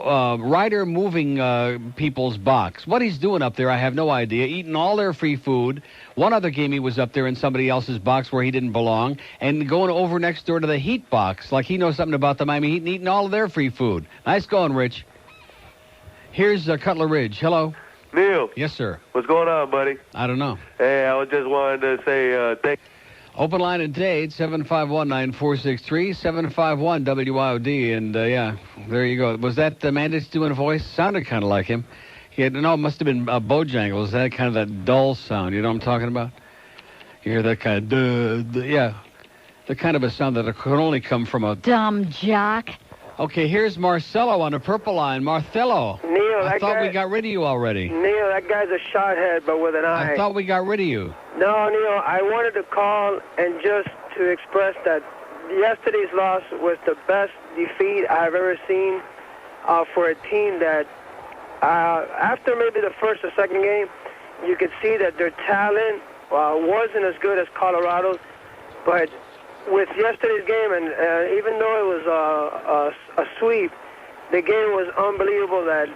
rider moving people's box. What he's doing up there, I have no idea. Eating all their free food. One other game he was up there in somebody else's box where he didn't belong. And going over next door to the Heat box. Like he knows something about the Miami Heat and eating all of their free food. Nice going, Rich. Here's Cutler Ridge. Hello. Neil. Yes, sir. What's going on, buddy? I don't know. Hey, I just wanted to say thank you. Open line and date, 751-9463, 751-WIOD, and yeah, there you go. Was that the Mandich doing a voice? Sounded kind of like him. He had, no, it must have been Bojangles. That kind of that dull sound, you know what I'm talking about? You hear that kind of, yeah, the kind of a sound that could only come from a... Dumb jock. Okay, here's Marcelo on the purple line. Marcelo. Neil, I thought we got rid of you already. Neil, that guy's a shothead, but with an eye. I thought we got rid of you. No, Neil, I wanted to call and just to express that yesterday's loss was the best defeat I've ever seen for a team that, after maybe the first or second game, you could see that their talent wasn't as good as Colorado's, but with yesterday's game, and even though it was a sweep, the game was unbelievable. That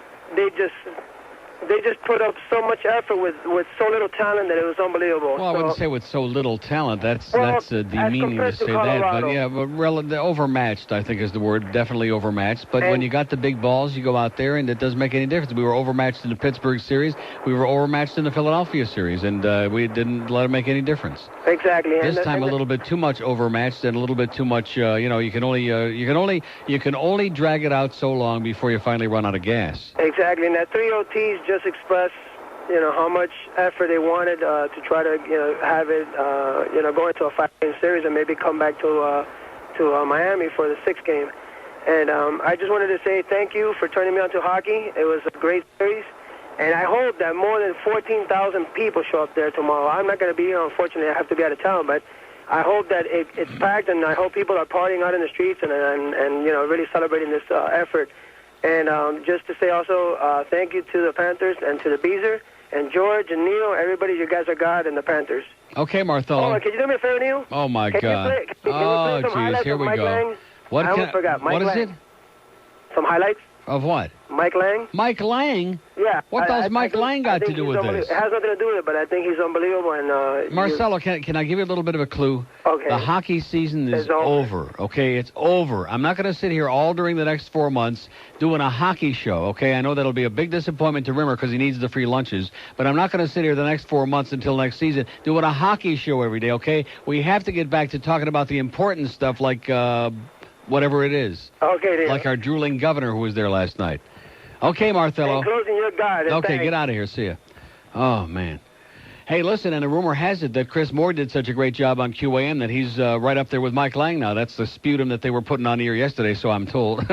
they just put up so much effort with so little talent that it was unbelievable. Well, I wouldn't say with so little talent. That's demeaning to say that. But yeah, but overmatched, I think, is the word. Definitely overmatched. But when you got the big balls, you go out there, and it doesn't make any difference. We were overmatched in the Pittsburgh series. We were overmatched in the Philadelphia series, and we didn't let it make any difference. Exactly. This time a little bit too much overmatched and a little bit too much. You can only drag it out so long before you finally run out of gas. Exactly, and that 3 OTs just expressed, how much effort they wanted to try to, have it, go into a 5-game series and maybe come back to Miami for the 6th game. And I just wanted to say thank you for turning me on to hockey. It was a great series, and I hope that more than 14,000 people show up there tomorrow. I'm not going to be here, unfortunately. I have to be out of town, but I hope that it's packed, and I hope people are partying out in the streets and really celebrating this effort. And just to say also, thank you to the Panthers and to the Beezer and George and Neil, everybody. You guys are God and the Panthers. Okay, Marthello. Oh, can you do me a favor, Neil? Oh, my Can God. You play some highlights here of we Mike go. Lang? What I almost forgot. Mike what is Lang. it? Some highlights? Of what? Mike Lang? Mike Lang? Yeah. What does Mike Lang got to do with this? It has nothing to do with it, but I think he's unbelievable. And Marcelo, can I give you a little bit of a clue? Okay. The hockey season is over. Okay, it's over. I'm not going to sit here all during the next 4 months doing a hockey show. Okay, I know that'll be a big disappointment to Rimmer because he needs the free lunches. But I'm not going to sit here the next 4 months until next season doing a hockey show every day. Okay, we have to get back to talking about the important stuff like whatever it is. Okay, Neil. Like our drooling governor who was there last night. Okay, Marthello. And closing your guard. Okay, thanks. get out of here. See ya. Oh, man. Hey, listen, and the rumor has it that Chris Moore did such a great job on QAM that he's right up there with Mike Lang now. That's the sputum that they were putting on here yesterday, so I'm told.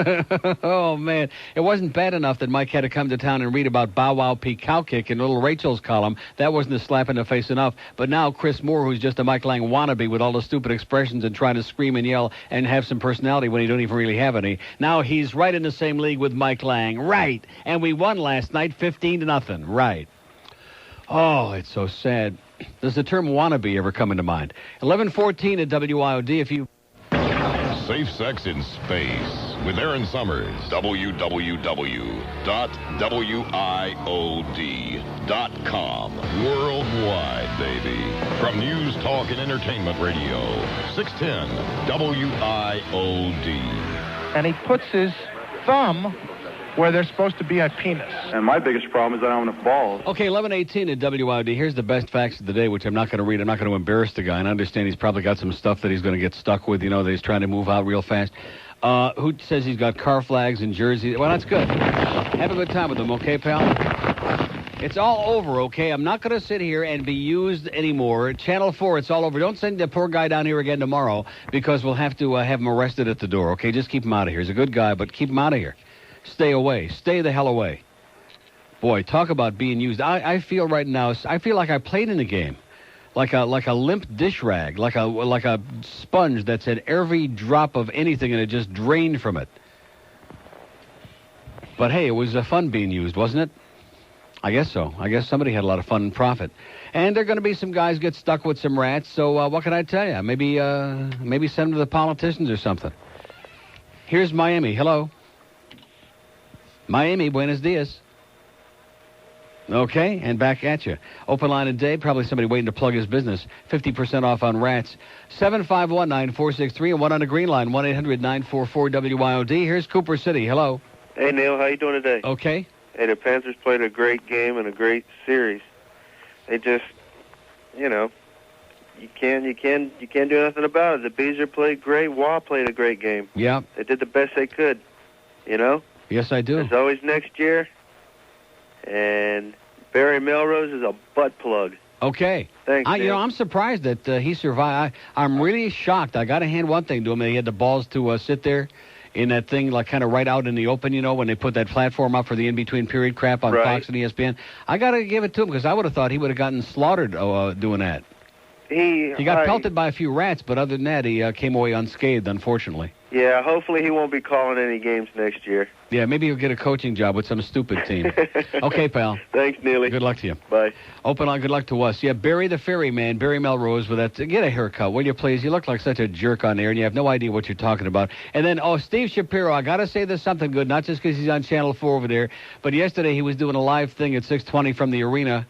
Oh, man. It wasn't bad enough that Mike had to come to town and read about Bow Wow Pete Cow Kick in Little Rachel's column. That wasn't a slap in the face enough. But now Chris Moore, who's just a Mike Lang wannabe with all the stupid expressions and trying to scream and yell and have some personality when he don't even really have any, now he's right in the same league with Mike Lang. Right. And we won last night 15-0. Right. Oh, it's so sad. Does the term wannabe ever come into mind? 11:14 at WIOD. If you Safe Sex in Space with Aaron Summers. www.wiod.com. Worldwide, baby. From News, Talk, and Entertainment Radio. 610 WIOD. And he puts his thumb where they're supposed to be a penis. And my biggest problem is I don't have enough balls. Okay, 11:18 at WIOD. Here's the best facts of the day, which I'm not going to read. I'm not going to embarrass the guy. And I understand he's probably got some stuff that he's going to get stuck with, that he's trying to move out real fast. Who says he's got car flags and jerseys? Well, that's good. Have a good time with them, okay, pal? It's all over, okay? I'm not going to sit here and be used anymore. Channel 4, it's all over. Don't send the poor guy down here again tomorrow because we'll have to have him arrested at the door, okay? Just keep him out of here. He's a good guy, but keep him out of here. Stay away. Stay the hell away. Boy, talk about being used. I feel right now, I feel like I played in the game. Like a limp dish rag, like a sponge that's had every drop of anything and it just drained from it. But hey, it was fun being used, wasn't it? I guess so. I guess somebody had a lot of fun and profit. And there are going to be some guys get stuck with some rats, so what can I tell you? Maybe send them to the politicians or something. Here's Miami. Hello. Miami, buenos dias. Okay, and back at you. Open line today, probably somebody waiting to plug his business. 50% off on rats. 751-9463 and one on the green line, 1-800-944-WIOD. Here's Cooper City. Hello. Hey, Neil, how you doing today? Okay. Hey, the Panthers played a great game and a great series. They just, you can't do nothing about it. The Beezer played great. Wah played a great game. Yeah. They did the best they could, Yes, I do. There's always next year. And Barry Melrose is a butt plug. Okay. Thanks, Neil. I'm surprised that he survived. I'm really shocked. I got to hand one thing to him. He had the balls to sit there in that thing, like kind of right out in the open, when they put that platform up for the in-between period crap on Fox and ESPN. I got to give it to him because I would have thought he would have gotten slaughtered doing that. He got pelted by a few rats, but other than that, he came away unscathed, unfortunately. Yeah, hopefully he won't be calling any games next year. Yeah, maybe he'll get a coaching job with some stupid team. Okay, pal. Thanks, Neely. Good luck to you. Bye. Open line, good luck to us. Yeah, Barry the Ferryman, Barry Melrose with that. Get a haircut, will you please? You look like such a jerk on air, and you have no idea what you're talking about. And then, Steve Shapiro, I got to say there's something good, not just because he's on Channel 4 over there, but yesterday he was doing a live thing at 6:20 from the arena.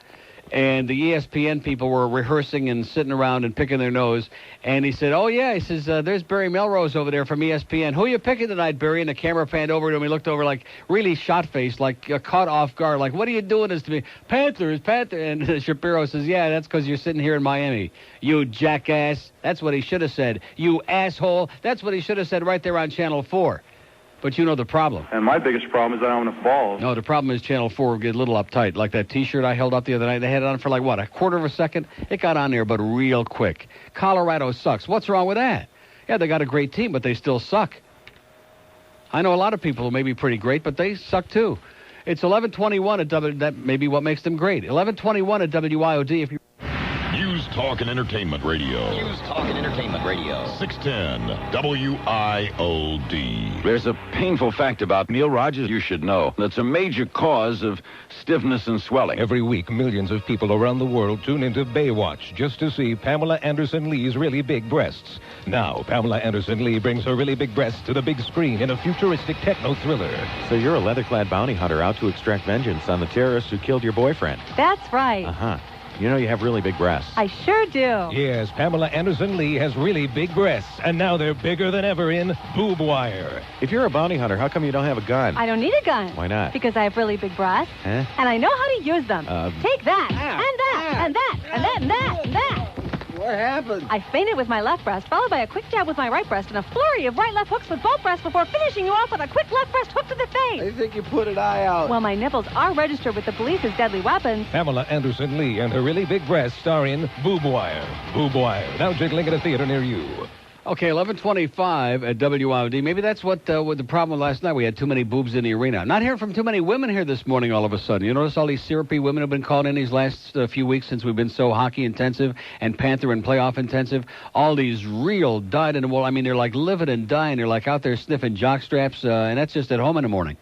And the ESPN people were rehearsing and sitting around and picking their nose. And he said, he says, there's Barry Melrose over there from ESPN. Who are you picking tonight, Barry? And the camera panned over to him. He looked over like really shot-faced, like caught off guard. Like, what are you doing this to me? Panthers. And Shapiro says, yeah, that's because you're sitting here in Miami. You jackass. That's what he should have said. You asshole. That's what he should have said right there on Channel 4. But you know the problem. And my biggest problem is I don't have enough balls. No, the problem is Channel 4 get a little uptight. Like that T-shirt I held up the other night. They had it on for a quarter of a second? It got on there, but real quick. Colorado sucks. What's wrong with that? Yeah, they got a great team, but they still suck. I know a lot of people who may be pretty great, but they suck too. It's 11:21 at that may be what makes them great. 11:21 at WIOD. If you News, Talk and Entertainment Radio. News Talk and Entertainment Radio. 610 WIOD. There's a painful fact about Neil Rogers you should know. That's a major cause of stiffness and swelling. Every week, millions of people around the world tune into Baywatch just to see Pamela Anderson Lee's really big breasts. Now, Pamela Anderson Lee brings her really big breasts to the big screen in a futuristic techno thriller. So you're a leather-clad bounty hunter out to extract vengeance on the terrorists who killed your boyfriend. That's right. Uh-huh. You know you have really big breasts. I sure do. Yes, Pamela Anderson Lee has really big breasts, and now they're bigger than ever in boob wire. If you're a bounty hunter, how come you don't have a gun? I don't need a gun. Why not? Because I have really big breasts, Huh? and I know how to use them. Take that, and that, and that, and that, and that, and that. What happened? I feinted with my left breast, followed by a quick jab with my right breast, and a flurry of right-left hooks with both breasts before finishing you off with a quick left breast hook to the face. I think you put an eye out. Well, my nipples are registered with the police as deadly weapons. Pamela Anderson Lee and her really big breasts star in Boob Wire. Boob Wire, now jiggling at a theater near you. Okay, 11:25 at WIOD. Maybe that's what the problem last night. We had too many boobs in the arena. Not hearing from too many women here this morning all of a sudden. You notice all these syrupy women have been called in these last few weeks since we've been so hockey intensive and Panther and playoff intensive. All these real dyed-in-the-wool. I mean, they're like living and dying. They're like out there sniffing jock straps, and that's just at home in the morning.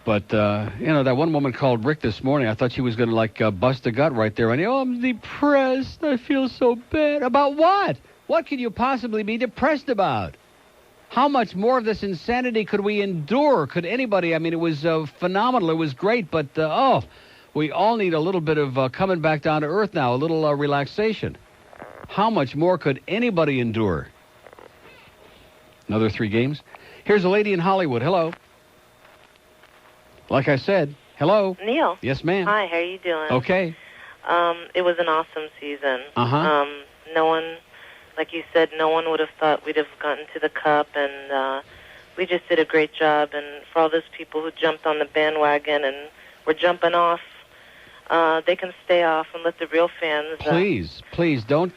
But, that one woman called Rick this morning. I thought she was going to, bust a gut right there. And, I'm depressed. I feel so bad. About what? What could you possibly be depressed about? How much more of this insanity could we endure? Could anybody? I mean, it was phenomenal. It was great. But, we all need a little bit of coming back down to earth now, a little relaxation. How much more could anybody endure? Another 3 games? Here's a lady in Hollywood. Hello. Like I said, hello. Neil. Yes, ma'am. Hi, how are you doing? Okay. It was an awesome season. Uh-huh. No one, like you said, no one would have thought we'd have gotten to the Cup, and we just did a great job. And for all those people who jumped on the bandwagon and were jumping off, they can stay off and let the real fans... Please, don't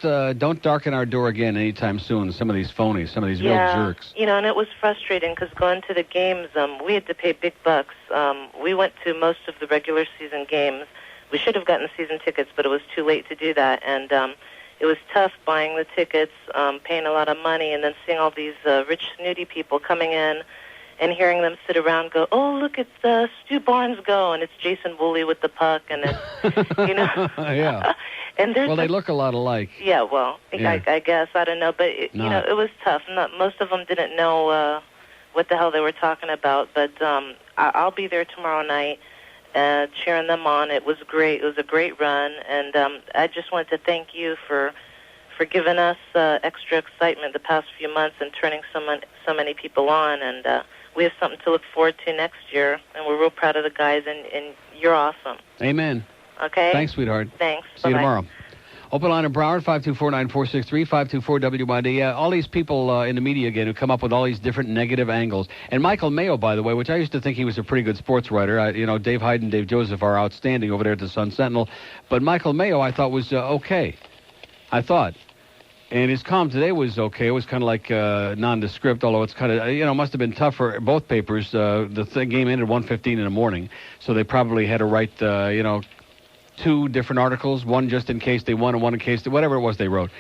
darken our door again anytime soon. Some of these phonies, some of these real jerks. And it was frustrating because going to the games, we had to pay big bucks. We went to most of the regular season games. We should have gotten season tickets, but it was too late to do that. And it was tough buying the tickets, paying a lot of money, and then seeing all these rich, snooty people coming in and hearing them sit around go, oh, look at Stu Barnes go, and it's Jason Woolley with the puck, and it's, Yeah. And well, they look a lot alike. Yeah, well, Yeah. I guess, I don't know, but, it was tough. Most of them didn't know what the hell they were talking about, but I'll be there tomorrow night cheering them on. It was great. It was a great run, and I just wanted to thank you for giving us extra excitement the past few months and turning so many people on, and we have something to look forward to next year, and we're real proud of the guys, and you're awesome. Amen. Okay? Thanks, sweetheart. Thanks. See you Bye-bye. tomorrow. Open line in Broward, 524-9463, 524-WYD. All these people in the media, again, who come up with all these different negative angles. And Michael Mayo, by the way, which I used to think he was a pretty good sports writer. Dave Hyde and Dave Joseph are outstanding over there at the Sun-Sentinel. But Michael Mayo, I thought, was okay. I thought. And his column today was okay. It was kind of like nondescript, although it's kind of, must have been tough for both papers. The game ended 1:15 in the morning, so they probably had to write, 2 different articles, one just in case they won and one in case, whatever it was they wrote.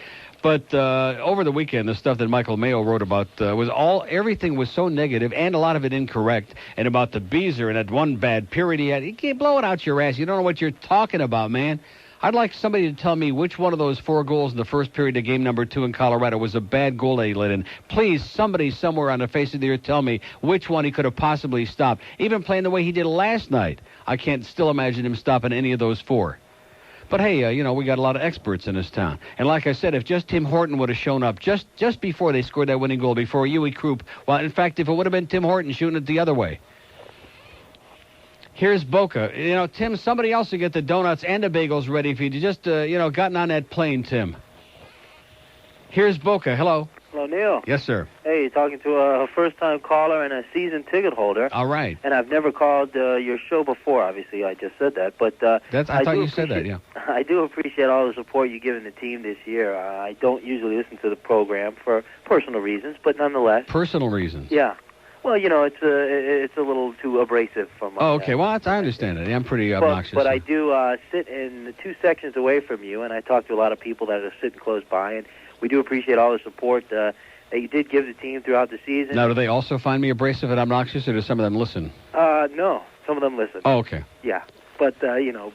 But over the weekend, the stuff that Michael Mayo wrote about everything was so negative and a lot of it incorrect. And about the Beezer and that one bad period he had, you can't blow it out your ass. You don't know what you're talking about, man. I'd like somebody to tell me which one of those 4 goals in the first period of game number 2 in Colorado was a bad goal that he let in. Please, somebody somewhere on the face of the earth tell me which one he could have possibly stopped. Even playing the way he did last night, I can't still imagine him stopping any of those 4. But hey, we got a lot of experts in this town. And like I said, if just Tim Horton would have shown up just before they scored that winning goal, before Huey Krupp, well, in fact, if it would have been Tim Horton shooting it the other way. Here's Boca. Tim, somebody else will get the donuts and the bagels ready if you just, gotten on that plane, Tim. Here's Boca. Hello. Hello, Neil. Yes, sir. Hey, you're talking to a first-time caller and a season ticket holder. All right. And I've never called your show before, obviously. I just said that. But I thought you said that, yeah. I do appreciate all the support you've given the team this year. I don't usually listen to the program for personal reasons, but nonetheless. Personal reasons? Yeah. Well, it's a little too abrasive for my. Oh, okay. Well, I understand it. I'm pretty obnoxious. But I do sit in the 2 sections away from you, and I talk to a lot of people that are sitting close by, and we do appreciate all the support that you did give the team throughout the season. Now, do they also find me abrasive and obnoxious, or do some of them listen? No, some of them listen. Oh, okay. Yeah. But,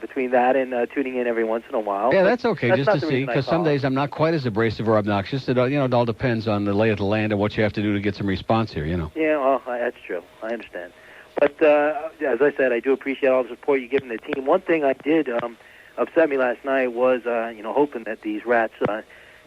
between that and tuning in every once in a while. Yeah, that's okay, that's just to see, because some days I'm not quite as abrasive or obnoxious. It all depends on the lay of the land and what you have to do to get some response here, Yeah, well, that's true. I understand. But, as I said, I do appreciate all the support you give the team. One thing I did upset me last night was, hoping that these rats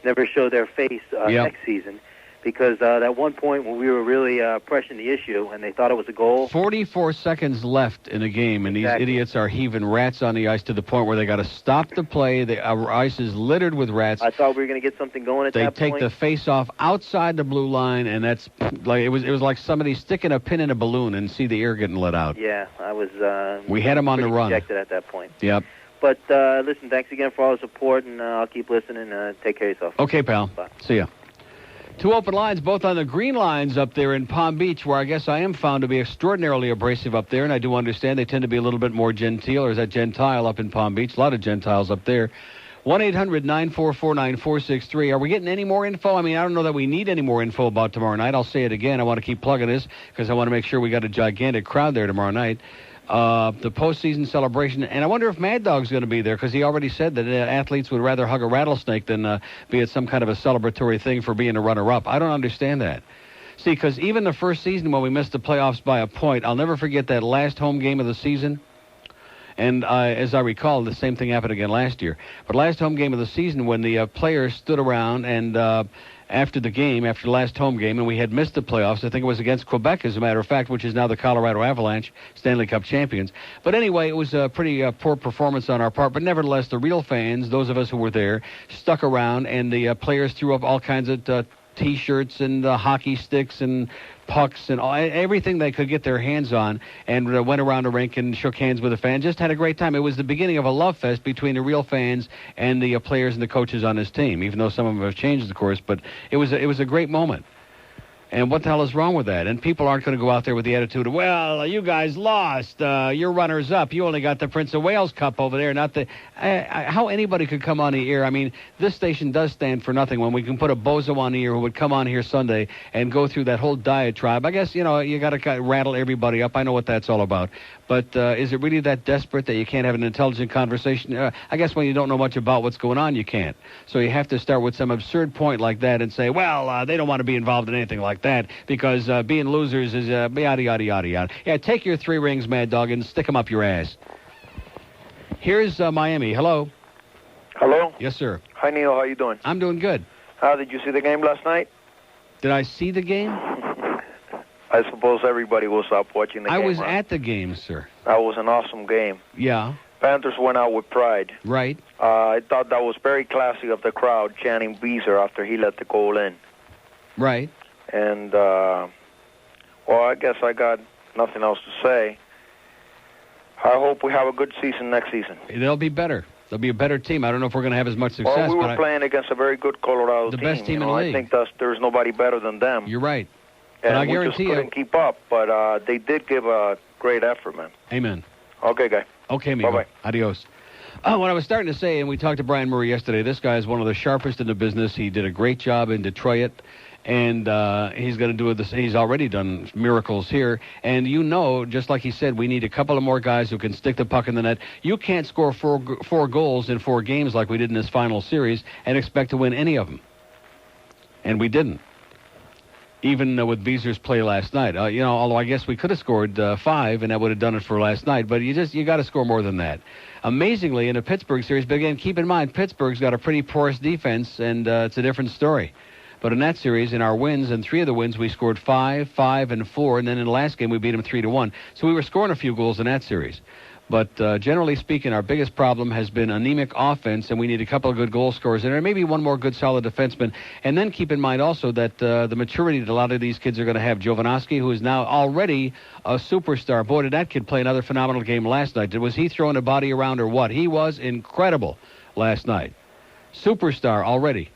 never show their face next season. Because at one point when we were really pressing the issue and they thought it was a goal. 44 seconds left in the game, and these idiots are heaving rats on the ice to the point where they got to stop the play. The ice is littered with rats. I thought we were going to get something going at that point. They take the face off outside the blue line, and that's like it was like somebody sticking a pin in a balloon and see the air getting let out. Yeah, I was. We had them on the run. Rejected at that point. Yep. But listen, thanks again for all the support, and I'll keep listening. Take care of yourself. Okay, pal. Bye. See ya. 2 open lines, both on the green lines up there in Palm Beach, where I guess I am found to be extraordinarily abrasive up there, and I do understand they tend to be a little bit more genteel, or is that gentile up in Palm Beach? A lot of Gentiles up there. 1-800-944-9463. Are we getting any more info? I mean, I don't know that we need any more info about tomorrow night. I'll say it again. I want to keep plugging this because I want to make sure we got a gigantic crowd there tomorrow night. The postseason celebration, and I wonder if Mad Dog's going to be there because he already said that athletes would rather hug a rattlesnake than be at some kind of a celebratory thing for being a runner-up. I don't understand that. See, because even the first season when we missed the playoffs by a point, I'll never forget that last home game of the season. And as I recall, the same thing happened again last year. But last home game of the season when the players stood around and after the last home game, and we had missed the playoffs. I think it was against Quebec, as a matter of fact, which is now the Colorado Avalanche, Stanley Cup champions. But anyway, it was a pretty poor performance on our part. But nevertheless, the real fans, those of us who were there, stuck around, and the players threw up all kinds of T-shirts and hockey sticks and pucks and everything they could get their hands on, and went around the rink and shook hands with the fans. Just had a great time. It was the beginning of a love fest between the real fans and the players and the coaches on his team, even though some of them have changed, of course. But it was a great moment. And what the hell is wrong with that? And people aren't going to go out there with the attitude of, well, you guys lost. You're runners up. You only got the Prince of Wales Cup over there, not the... how anybody could come on the air. I mean, this station does stand for nothing when we can put a bozo on the air who would come on here Sunday and go through that whole diatribe. I guess, you got to rattle everybody up. I know what that's all about. But is it really that desperate that you can't have an intelligent conversation? I guess when you don't know much about what's going on, you can't. So you have to start with some absurd point like that and say, well, they don't want to be involved in anything like that because being losers is yada, yada, yada, yada. Yeah, take your 3 rings, Mad Dog, and stick them up your ass. Here's Miami. Hello. Hello? Yes, sir. Hi, Neil. How you doing? I'm doing good. Did you see the game last night? Did I see the game? I suppose everybody will stop watching the game. I was at the game, sir. That was an awesome game. Yeah. Panthers went out with pride. Right. I thought that was very classy of the crowd chanting Beezer after he let the goal in. Right. And, well, I guess I got nothing else to say. I hope we have a good season next season. They'll be better. They'll be a better team. I don't know if we're going to have as much success. Well, we were playing against a very good Colorado team. The best team in the league. I think there's nobody better than them. You're right. And but I we guarantee just couldn't keep up, but they did give a great effort, man. Amen. Okay, guy. Okay, amigo. Bye-bye. Adios. What I was starting to say, and we talked to Brian Murray yesterday, this guy is one of the sharpest in the business. He did a great job in Detroit, and he's going to do this. He's already done miracles here. And just like he said, we need a couple of more guys who can stick the puck in the net. You can't score four goals in 4 games like we did in this final series and expect to win any of them. And we didn't. Even with Beezer's play last night. Although I guess we could have scored 5, and that would have done it for last night. But you got to score more than that. Amazingly, in the Pittsburgh series, but again, keep in mind, Pittsburgh's got a pretty porous defense, and it's a different story. But in that series, in our wins, and 3 of the wins, we scored 5, 5, and 4, and then in the last game, we beat them 3-1. So we were scoring a few goals in that series. But generally speaking, our biggest problem has been anemic offense, and we need a couple of good goal scorers in there, maybe one more good solid defenseman. And then keep in mind also that the maturity that a lot of these kids are going to have. Jovanovski, who is now already a superstar. Boy, did that kid play another phenomenal game last night. Was he throwing a body around or what? He was incredible last night. Superstar already.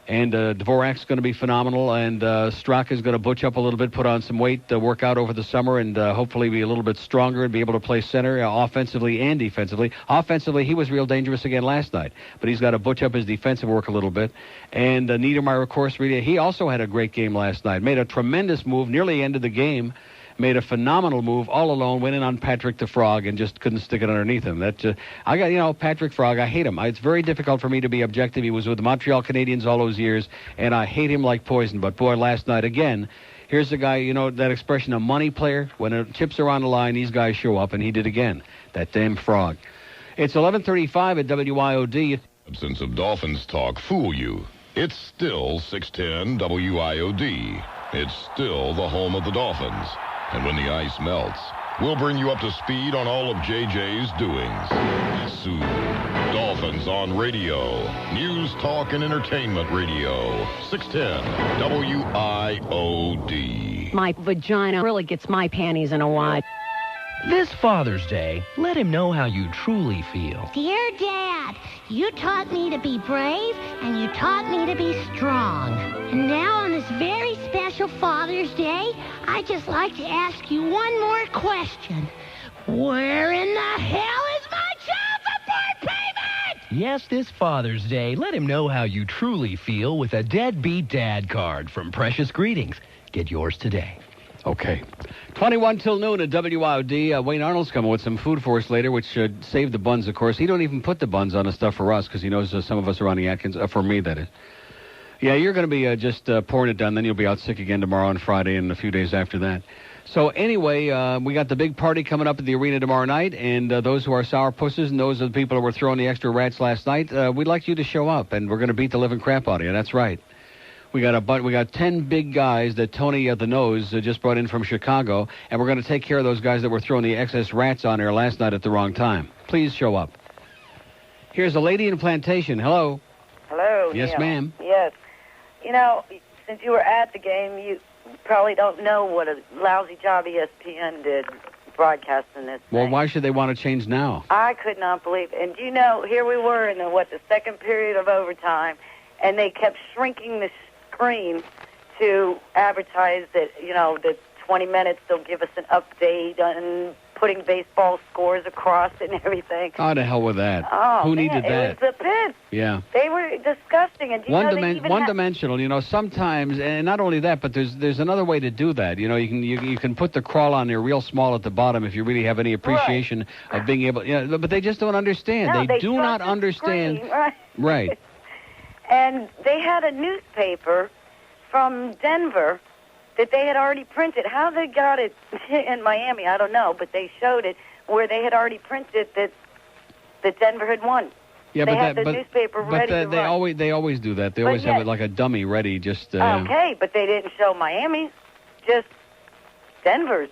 And Dvorak's going to be phenomenal, and Straka's going to butch up a little bit, put on some weight, work out over the summer, and hopefully be a little bit stronger and be able to play center offensively and defensively. Offensively, he was real dangerous again last night, but he's got to butch up his defensive work a little bit. And Niedermeyer, of course, really, he also had a great game last night. Made a tremendous move, nearly ended the game. Made a phenomenal move all alone, went in on Patrick the Frog and just couldn't stick it underneath him. I got, Patrick Frog, I hate him. It's very difficult for me to be objective. He was with the Montreal Canadiens all those years, and I hate him like poison. But, boy, last night, again, here's the guy, that expression, a money player. When the chips are on the line, these guys show up, and he did again. That damn Frog. It's 11:35 at WIOD. Absence of Dolphins talk fool you. It's still 610 WIOD. It's still the home of the Dolphins. And when the ice melts, we'll bring you up to speed on all of JJ's doings. Soon, Dolphins on radio. News, talk, and entertainment radio. 610 WIOD. My vagina really gets my panties in a wad. This Father's Day, let him know how you truly feel. Dear Dad, you taught me to be brave and you taught me to be strong. And now on this very special Father's Day, I'd just like to ask you one more question. Where in the hell is my child support payment? Yes, this Father's Day, let him know how you truly feel with a Deadbeat Dad card from Precious Greetings. Get yours today. Okay. 21 till noon at WIOD. Wayne Arnold's coming with some food for us later, which should save the buns, of course. He don't even put the buns on the stuff for us because he knows some of us are on the Atkins. For me, that is. Yeah, you're going to be just pouring it down. Then you'll be out sick again tomorrow and Friday and a few days after that. So anyway, we got the big party coming up at the arena tomorrow night. And those who are sourpusses and those are the people who were throwing the extra rats last night, we'd like you to show up. And we're going to beat the living crap out of you. That's right. We got 10 big guys that Tony at the Nose just brought in from Chicago, and we're going to take care of those guys that were throwing the excess rats on there last night at the wrong time. Please show up. Here's a lady in Plantation. Hello. Hello. Yes, Neil. ma'am. Yes. Since you were at the game, you probably don't know what a lousy job ESPN did broadcasting this. Well, why should they want to change now? I could not believe it. And here we were in the second period of overtime, and they kept shrinking the screen to advertise that, the 20 minutes they'll give us an update on putting baseball scores across it and everything. Oh, to hell with that. Oh, Who man, needed that? It was the pits. Yeah. They were disgusting. And One-dimensional, sometimes, and not only that, but there's another way to do that. You can put the crawl on there real small at the bottom if you really have any appreciation of being able, but they just don't understand. No, they do not understand. Screen, right? Right. And they had a newspaper from Denver that they had already printed. How they got it in Miami, I don't know, but they showed it where they had already printed that Denver had won. Yeah, they had the newspaper ready to run. They always do that. They always have it like a dummy ready. Just okay, but they didn't show Miami's, just Denver's.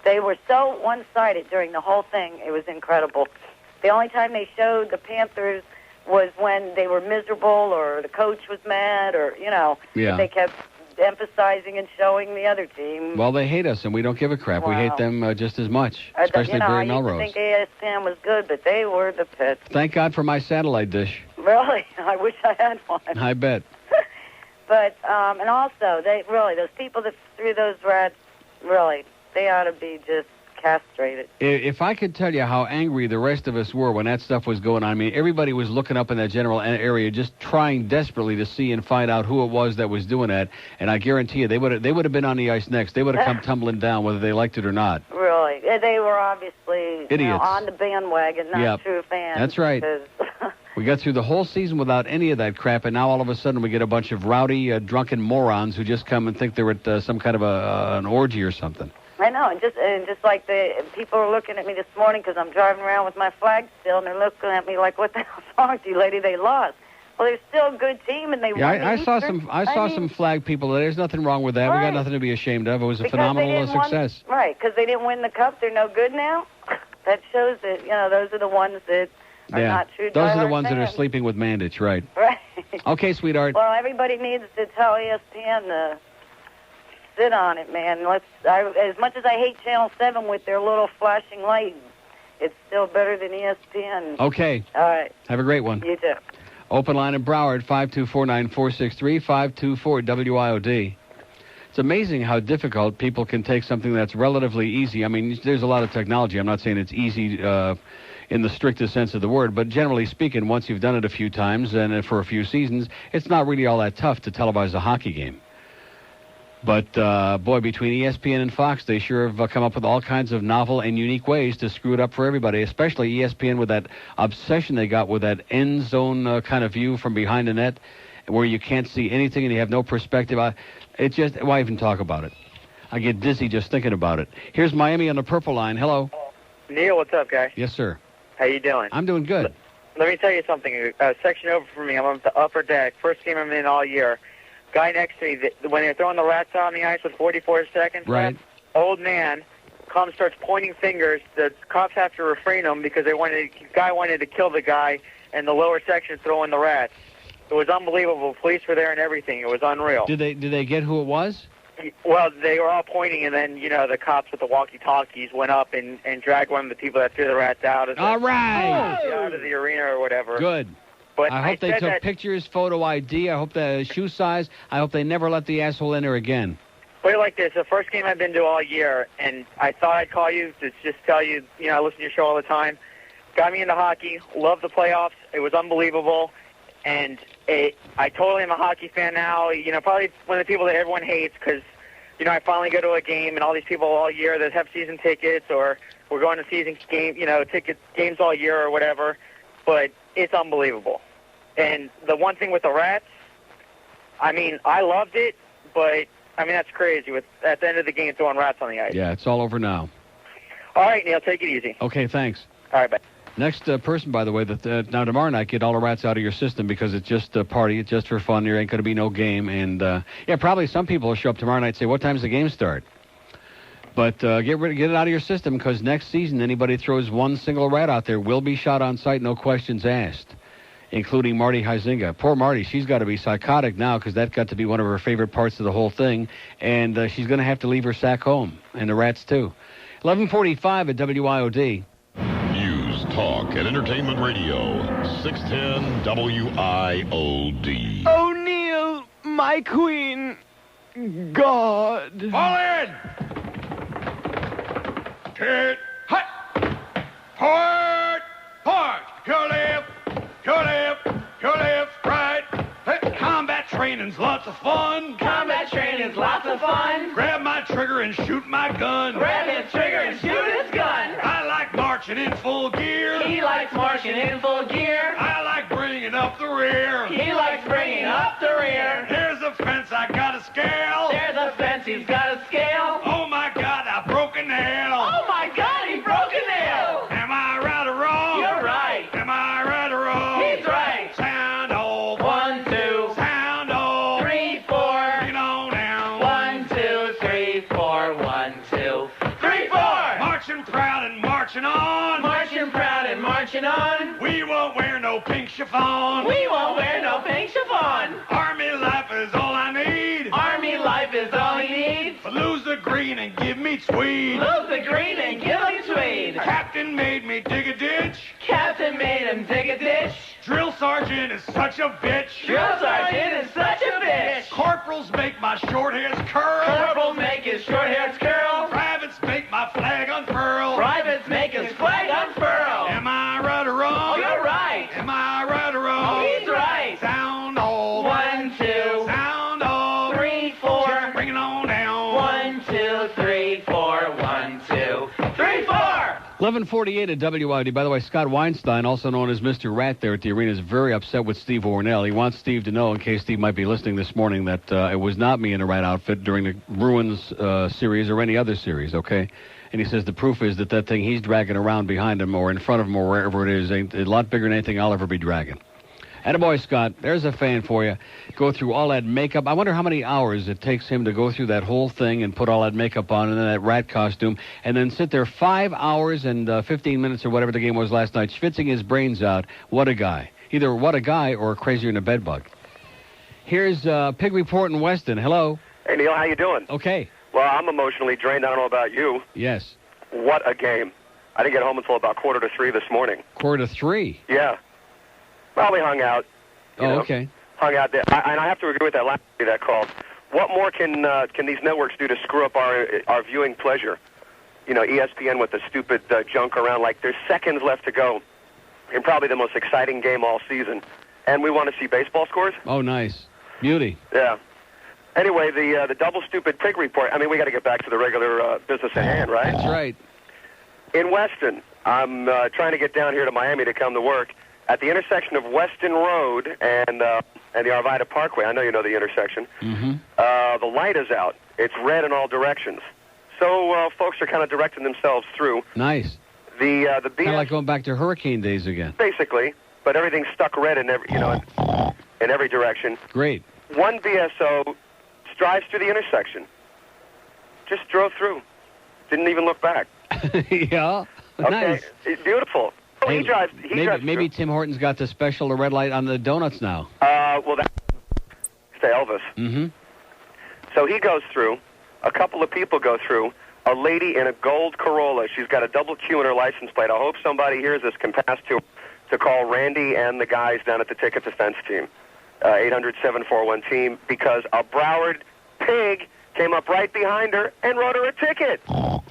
They were so one-sided during the whole thing. It was incredible. The only time they showed the Panthers was when they were miserable or the coach was mad or, Yeah. They kept emphasizing and showing the other team. Well, they hate us, and we don't give a crap. Wow. We hate them just as much, especially Barry Melrose. I used to think ESPN was good, but they were the pits. Thank God for my satellite dish. Really? I wish I had one. I bet. But, and also, those people that threw those rats, really, they ought to be just castrated. If I could tell you how angry the rest of us were when that stuff was going on, I mean, everybody was looking up in that general area, just trying desperately to see and find out who it was that was doing that. And I guarantee you, they would have been on the ice next. They would have come tumbling down, whether they liked it or not. Really, they were obviously idiots on the bandwagon, not true fans. That's right. We got through the whole season without any of that crap, and now all of a sudden we get a bunch of rowdy, drunken morons who just come and think they're at some kind of an orgy or something. I know, and just like the people are looking at me this morning because I'm driving around with my flag still, and they're looking at me like, "What the hell's wrong with you, lady? They lost." Well, they're still a good team, and they won. I saw some flag people. There's nothing wrong with that. Right. We got nothing to be ashamed of. It was a Because phenomenal success. Right, because they didn't win the cup. They're no good now. That shows that those are the ones that are not true. Those are the ones fans. that are sleeping with Mandich, right? Right. Okay, sweetheart. Well, everybody needs to tell ESPN to sit on it, man. As much as I hate Channel 7 with their little flashing light, it's still better than ESPN. Okay. All right. Have a great one. You too. Open line in Broward, 524-9463, 524-WIOD. It's amazing how difficult people can take something that's relatively easy. I mean, there's a lot of technology. I'm not saying it's easy in the strictest sense of the word, but generally speaking, once you've done it a few times and for a few seasons, it's not really all that tough to televise a hockey game. But, boy, between ESPN and Fox, they sure have come up with all kinds of novel and unique ways to screw it up for everybody, especially ESPN with that obsession they got with that end zone kind of view from behind the net where you can't see anything and you have no perspective. It's just, why even talk about it? I get dizzy just thinking about it. Here's Miami on the purple line. Hello. Neil, what's up, guy? Yes, sir. How you doing? I'm doing good. Let me tell you something. Section over for me. I'm on the upper deck. First game I'm in all year. Guy next to me, when they're throwing the rats out on the ice with 44 seconds right. left, old man comes, starts pointing fingers. The cops have to refrain him because the guy wanted to kill the guy in the lower section throwing the rats. It was unbelievable. Police were there and everything. It was unreal. Did they get who it was? Well, they were all pointing, and then, the cops with the walkie-talkies went up and dragged one of the people that threw the rats out of all right. out of the arena or whatever. Good. But I hope they took pictures, photo ID. I hope the shoe size. I hope they never let the asshole in there again. Put it like this. The first game I've been to all year, and I thought I'd call you to just tell you, I listen to your show all the time. Got me into hockey. Love the playoffs. It was unbelievable. And I totally am a hockey fan now. Probably one of the people that everyone hates because, I finally go to a game and all these people all year that have season tickets or we're going to season game, games all year or whatever. But it's unbelievable. And the one thing with the rats, I loved it, but, that's crazy with at the end of the game throwing rats on the ice. Yeah, it's all over now. All right, Neil, take it easy. Okay, thanks. All right, bye. Next person, by the way, now tomorrow night, get all the rats out of your system because it's just a party. It's just for fun. There ain't going to be no game. And, probably some people will show up tomorrow night and say, what time does the game start? But get it out of your system because next season, anybody throws one single rat out there will be shot on sight, no questions asked, including Marty Huizinga. Poor Marty, she's got to be psychotic now because that got to be one of her favorite parts of the whole thing. And she's going to have to leave her sack home, and the rats too. 11:45 at WIOD. Talk and Entertainment Radio, 610 WIOD. Oh, Neil, my queen. God. Fall in! Hit! Hut! Port! Port! Your left! Your left! Your left! Right! Hit. Combat training's lots of fun. Combat training's lots of fun. Grab my trigger and shoot my gun. Grab his trigger and shoot his gun. I like marching in full gear. He likes marching in full gear. I like bringing up the rear. He likes bringing up the rear. Here's a fence I gotta scale. There's a fence he's gotta scale. Oh my God, I broke a nail. Oh my God, he broke a nail. Am I right or wrong? You're right. Am I right or wrong? He's right. Sound off. 1, 2. Sound off. 3, 4. Bring it on down. 1, 2, 3, 4. 1, 2, 3, 4. Marching proud and marching on. Marching proud and marching on. We won't wear no pink chiffon. We won't wear no pink chiffon. Army life is all I need. Army life is all he needs. Lose the green and give me tweed. Lose the green and give him tweed. Captain made me dig a ditch. Captain made him dig a ditch. Drill sergeant is such a bitch. Drill sergeant is such a bitch. Corporals make my short hairs curl. Corporals make his short hairs curl. Privates make my flag unfurl. Privates make his flag unfurl. Am I right or wrong? Oh, you're right. Am I right or wrong? Oh, he's right. Sound off. 1, 2. Sound off. 3, 4. Bring it on down. 1, 2, 3, 4. 1, 2, 3, 4. 11:48 at WID. By the way, Scott Weinstein, also known as Mr. Rat there at the arena, is very upset with Steve Ornell. He wants Steve to know, in case Steve might be listening this morning, that it was not me in a rat outfit during the Bruins series or any other series, okay? And he says the proof is that thing he's dragging around behind him or in front of him or wherever it is ain't a lot bigger than anything I'll ever be dragging. Attaboy, Scott. There's a fan for you. Go through all that makeup. I wonder how many hours it takes him to go through that whole thing and put all that makeup on and then that rat costume and then sit there 5 hours and 15 minutes or whatever the game was last night, schwitzing his brains out. What a guy. Either what a guy or crazier than a bedbug. Here's Pig Report in Weston. Hello. Hey, Neil, how you doing? Okay. Well, I'm emotionally drained. I don't know about you. Yes. What a game. I didn't get home until about 2:45 this morning. 2:45? Yeah. Well, we hung out, You know? Okay. Hung out there. And I have to agree with that last lady that called. What more can these networks do to screw up our viewing pleasure? You know, ESPN with the stupid junk around. Like, there's seconds left to go in probably the most exciting game all season. And we want to see baseball scores? Oh, nice. Beauty. Yeah. Anyway, the double stupid pig report. I mean, we got to get back to the regular business at hand, right? That's right. In Weston, I'm trying to get down here to Miami to come to work. At the intersection of Weston Road and the Arvida Parkway, I know you know the intersection, the light is out. It's red in all directions. So folks are kind of directing themselves through. Nice. The BS, kind of like going back to hurricane days again. Basically, but everything's stuck red in every, in every direction. Great. One BSO drives through the intersection. Just drove through. Didn't even look back. Yeah. Okay. Nice. It's beautiful. Oh, Hey, he drives. Maybe Tim Hortons got the special the red light on the donuts now. Well, that's to Elvis. Mm-hmm. So he goes through. A couple of people go through. A lady in a gold Corolla. She's got a double Q in her license plate. I hope somebody hears this can pass to call Randy and the guys down at the Ticket Defense Team, 800-741-TEAM, because a Broward pig came up right behind her and wrote her a ticket.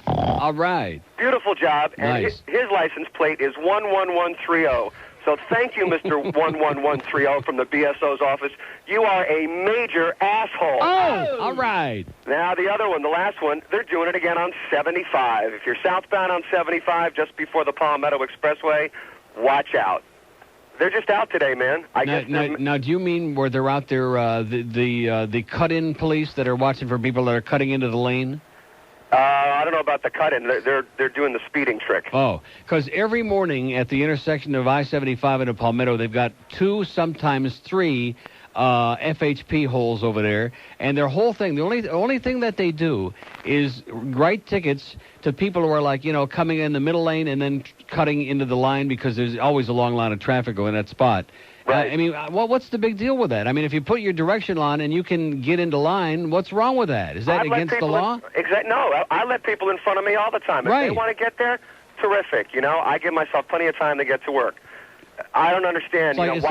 All right. Beautiful job. And Nice. his license plate is 11130. So thank you, Mr. 11130 from the BSO's office. You are a major asshole. Oh, all right. Now, the other one, the last one, they're doing it again on 75. If you're southbound on 75 just before the Palmetto Expressway, watch out. They're just out today, man. Now, do you mean where they're out there, the cut-in police that are watching for people that are cutting into the lane? I don't know about the cut-in. They're doing the speeding trick. Oh, because every morning at the intersection of I-75 and Palmetto, they've got 2, sometimes 3 FHP holes over there, and their whole thing, the only thing that they do is write tickets to people who are like, coming in the middle lane and then cutting into the line because there's always a long line of traffic going in that spot. Right. What's the big deal with that? I mean, if you put your direction on and you can get into line, what's wrong with that? Is that against the law? No, I let people in front of me all the time. If Right. they want to get there, terrific. I give myself plenty of time to get to work. I don't understand. It's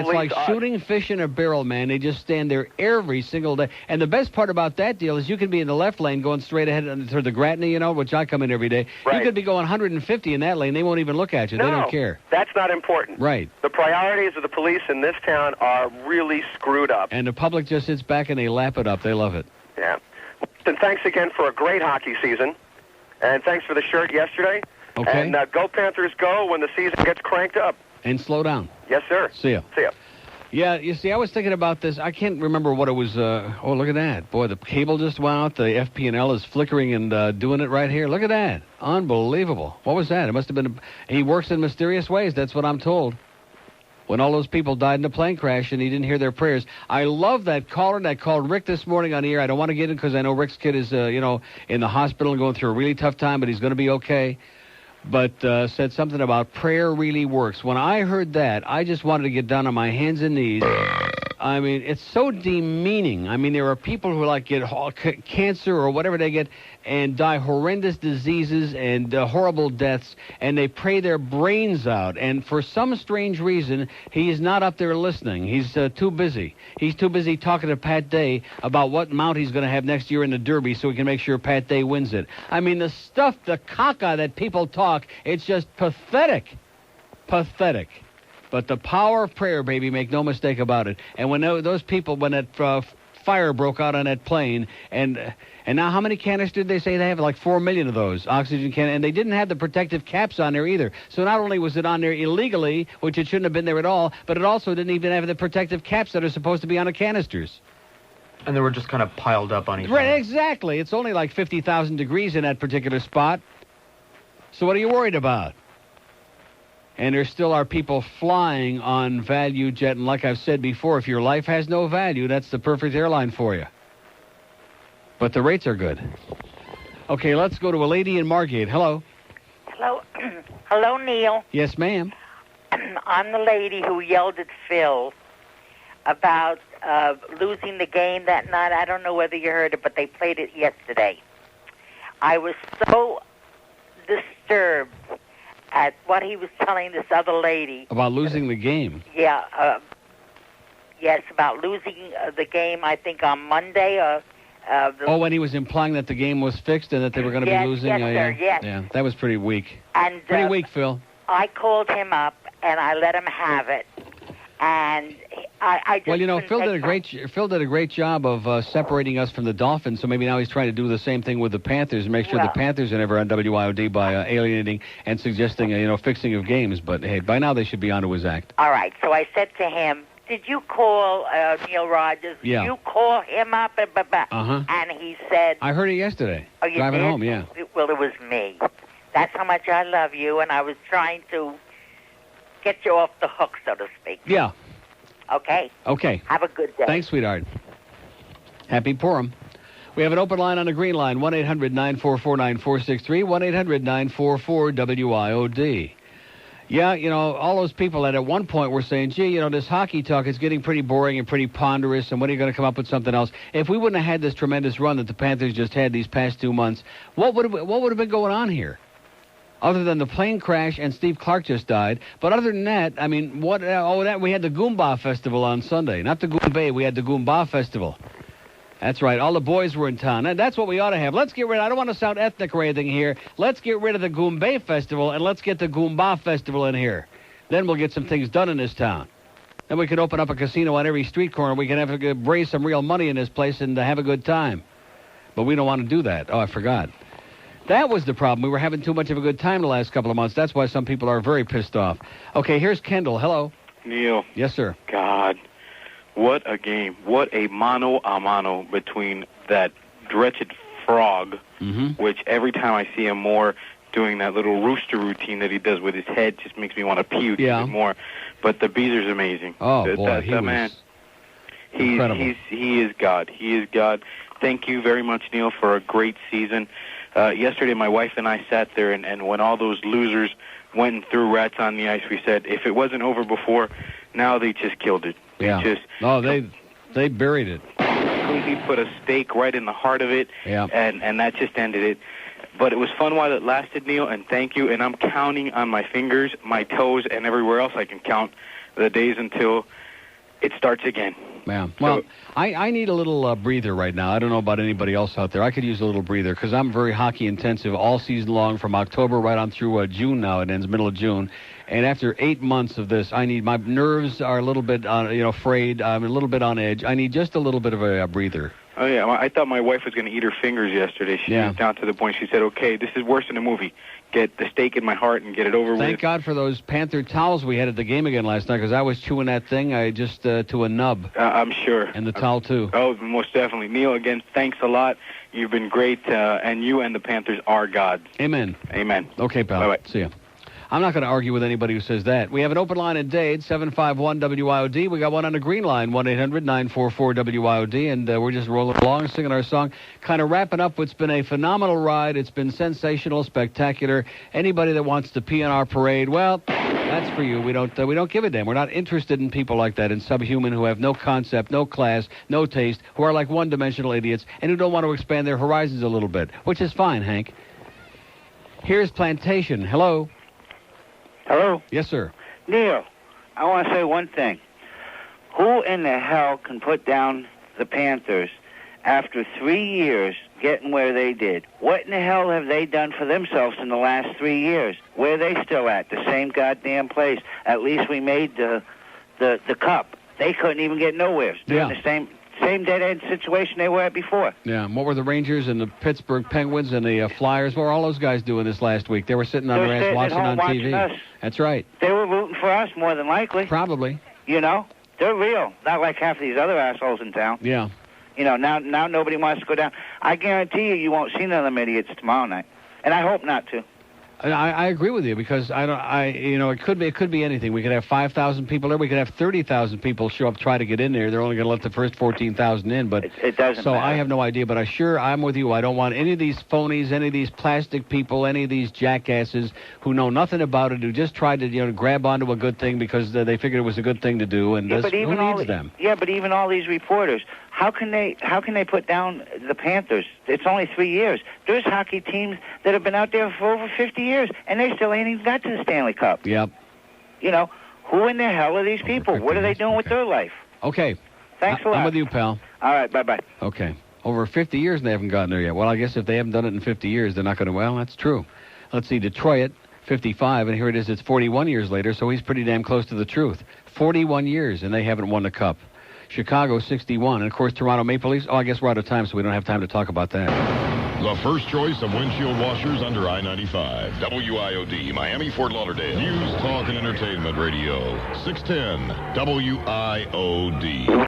like shooting fish in a barrel, man. They just stand there every single day. And the best part about that deal is you can be in the left lane going straight ahead through the Gratney, which I come in every day. Right. You could be going 150 in that lane. They won't even look at you. No, they don't care. That's not important. Right. The priorities of the police in this town are really screwed up. And the public just sits back and they lap it up. They love it. Yeah. And thanks again for a great hockey season. And thanks for the shirt yesterday. Okay. And go Panthers go when the season gets cranked up. And slow down. Yes, sir. See ya. See ya. Yeah, you see, I was thinking about this. I can't remember what it was. Oh, look at that. Boy, the cable just went out. The FP&L is flickering and doing it right here. Look at that. Unbelievable. What was that? It must have been... He works in mysterious ways. That's what I'm told. When all those people died in a plane crash and he didn't hear their prayers. I love that caller that called Rick this morning on the air. I don't want to get in because I know Rick's kid is, in the hospital and going through a really tough time, but he's going to be okay. But said something about prayer really works. When I heard that, I just wanted to get down on my hands and knees. I mean, it's so demeaning. I mean, there are people who get cancer or whatever they get and die horrendous diseases and horrible deaths, and they pray their brains out. And for some strange reason, he is not up there listening. He's too busy. He's too busy talking to Pat Day about what mount he's going to have next year in the Derby so he can make sure Pat Day wins it. I mean, the stuff, the caca that people talk, it's just pathetic. Pathetic. But the power of prayer, baby, make no mistake about it. And when those people, when that fire broke out on that plane, and now how many canisters did they say they have? Like 4 million of those oxygen canisters, and they didn't have the protective caps on there either. So not only was it on there illegally, which it shouldn't have been there at all, but it also didn't even have the protective caps that are supposed to be on the canisters. And they were just kind of piled up on each other. Right, exactly. It's only like 50,000 degrees in that particular spot. So what are you worried about? And there still are people flying on value jet. And like I've said before, if your life has no value, that's the perfect airline for you. But the rates are good. Okay, let's go to a lady in Margate. Hello. Hello. Hello, Neil. Yes, ma'am. I'm the lady who yelled at Phil about losing the game that night. I don't know whether you heard it, but they played it yesterday. I was so disturbed at what he was telling this other lady. About losing the game. Yeah, Yes, about losing the game, I think, on Monday. When he was implying that the game was fixed and that they were going to be losing? Yes, sir, yes. Yeah, that was pretty weak. And, pretty weak, Phil. I called him up, and I let him have it. And I just Phil did a great job of separating us from the Dolphins. So maybe now he's trying to do the same thing with the Panthers and make sure the Panthers are never on WIOD by alienating and suggesting fixing of games. But hey, by now they should be onto his act. All right. So I said to him, "Did you call Neil Rogers? Yeah. Did you call him up?" And he said, "I heard it yesterday. Oh, you driving did? home, yeah." Well, it was me. That's how much I love you, and I was trying to get you off the hook, so to speak. Yeah. Okay. Okay. Have a good day. Thanks, sweetheart. Happy Purim. We have an open line on the green line, 1-800-944-9463, 1-800-944-WIOD. Yeah, all those people that at one point were saying, gee, this hockey talk is getting pretty boring and pretty ponderous, and when are you going to come up with something else? If we wouldn't have had this tremendous run that the Panthers just had these past 2 months, what would have been going on here? Other than the plane crash and Steve Clark just died. But other than that, I mean, we had the Goomba Festival on Sunday. Not the Goombay, we had the Goomba Festival. That's right. All the boys were in town. And that's what we ought to have. Let's get rid of, I don't want to sound ethnic or anything here. Let's get rid of the Goombay Festival and let's get the Goomba Festival in here. Then we'll get some things done in this town. Then we can open up a casino on every street corner. We can have to raise some real money in this place and have a good time. But we don't want to do that. Oh, I forgot. That was the problem. We were having too much of a good time the last couple of months. That's why some people are very pissed off. Okay, here's Kendall. Hello. Neil. Yes, sir. God, what a game. What a mano-a-mano between that wretched frog, which every time I see him more doing that little rooster routine that he does with his head just makes me want to puke even more. But the Beezer's amazing. Oh, boy, man. Incredible. He is God. He is God. Thank you very much, Neil, for a great season. Yesterday, my wife and I sat there, and when all those losers went and threw rats on the ice, we said, if it wasn't over before, now they just killed it. They buried it. Completely put a stake right in the heart of it, and that just ended it. But it was fun while it lasted, Neil, and thank you. And I'm counting on my fingers, my toes, and everywhere else I can count the days until it starts again. Yeah. Well, I need a little breather right now. I don't know about anybody else out there. I could use a little breather because I'm very hockey intensive all season long from October right on through June now. It ends middle of June. And after 8 months of this, I need, my nerves are a little bit, frayed. I'm a little bit on edge. I need just a little bit of a breather. Oh, yeah. I thought my wife was going to eat her fingers yesterday. She was down to the point she said, okay, this is worse than a movie. Get the stake in my heart and get it over with. Thank God for those Panther towels we had at the game again last night because I was chewing that thing to a nub. I'm sure. And the towel, too. Oh, most definitely. Neil, again, thanks a lot. You've been great, and you and the Panthers are gods. Amen. Amen. Okay, pal. Bye-bye. See ya. I'm not going to argue with anybody who says that. We have an open line in Dade, 751-WIOD. We got one on the green line, 1-800-944-WIOD, and we're just rolling along, singing our song, kind of wrapping up what's been a phenomenal ride. It's been sensational, spectacular. Anybody that wants to pee on our parade, well, that's for you. We don't give a damn. We're not interested in people like that, in subhuman who have no concept, no class, no taste, who are like one-dimensional idiots, and who don't want to expand their horizons a little bit, which is fine, Hank. Here's Plantation. Hello. Hello? Yes, sir. Neil, I want to say one thing. Who in the hell can put down the Panthers after 3 years getting where they did? What in the hell have they done for themselves in the last 3 years? Where are they still at? The same goddamn place. At least we made the cup. They couldn't even get nowhere. They're in the same dead-end situation they were at before. Yeah, and what were the Rangers and the Pittsburgh Penguins and the Flyers? What were all those guys doing this last week? They were sitting on their ass watching on TV. Us. That's right. They were rooting for us more than likely. Probably. They're real. Not like half of these other assholes in town. Yeah. Now nobody wants to go down. I guarantee you won't see none of them idiots tomorrow night. And I hope not to. I agree with you because it could be anything. We could have 5,000 people there. We could have 30,000 people show up, try to get in there. They're only going to let the first 14,000 in, but it doesn't. So matter. I have no idea, but I'm with you. I don't want any of these phonies, any of these plastic people, any of these jackasses who know nothing about it, who just tried to grab onto a good thing because they figured it was a good thing to do. And who needs them? Yeah, but even all these reporters, how can they put down the Panthers? It's only 3 years. There's hockey teams that have been out there for over 50 years, and they still ain't even got to the Stanley Cup. Yep. Who in the hell are these people? What are they doing with their life? Okay. Thanks a lot. I'm with you, pal. All right, bye-bye. Okay. Over 50 years and they haven't gotten there yet. Well, I guess if they haven't done it in 50 years, they're not going to. Well, that's true. Let's see, Detroit, 55, and here it is. It's 41 years later, so he's pretty damn close to the truth. 41 years, and they haven't won the Cup. Chicago, 61, and, of course, Toronto Maple Leafs. Oh, I guess we're out of time, so we don't have time to talk about that. The first choice of windshield washers under I-95. WIOD, Miami, Fort Lauderdale. News, talk, and entertainment radio. 610 WIOD.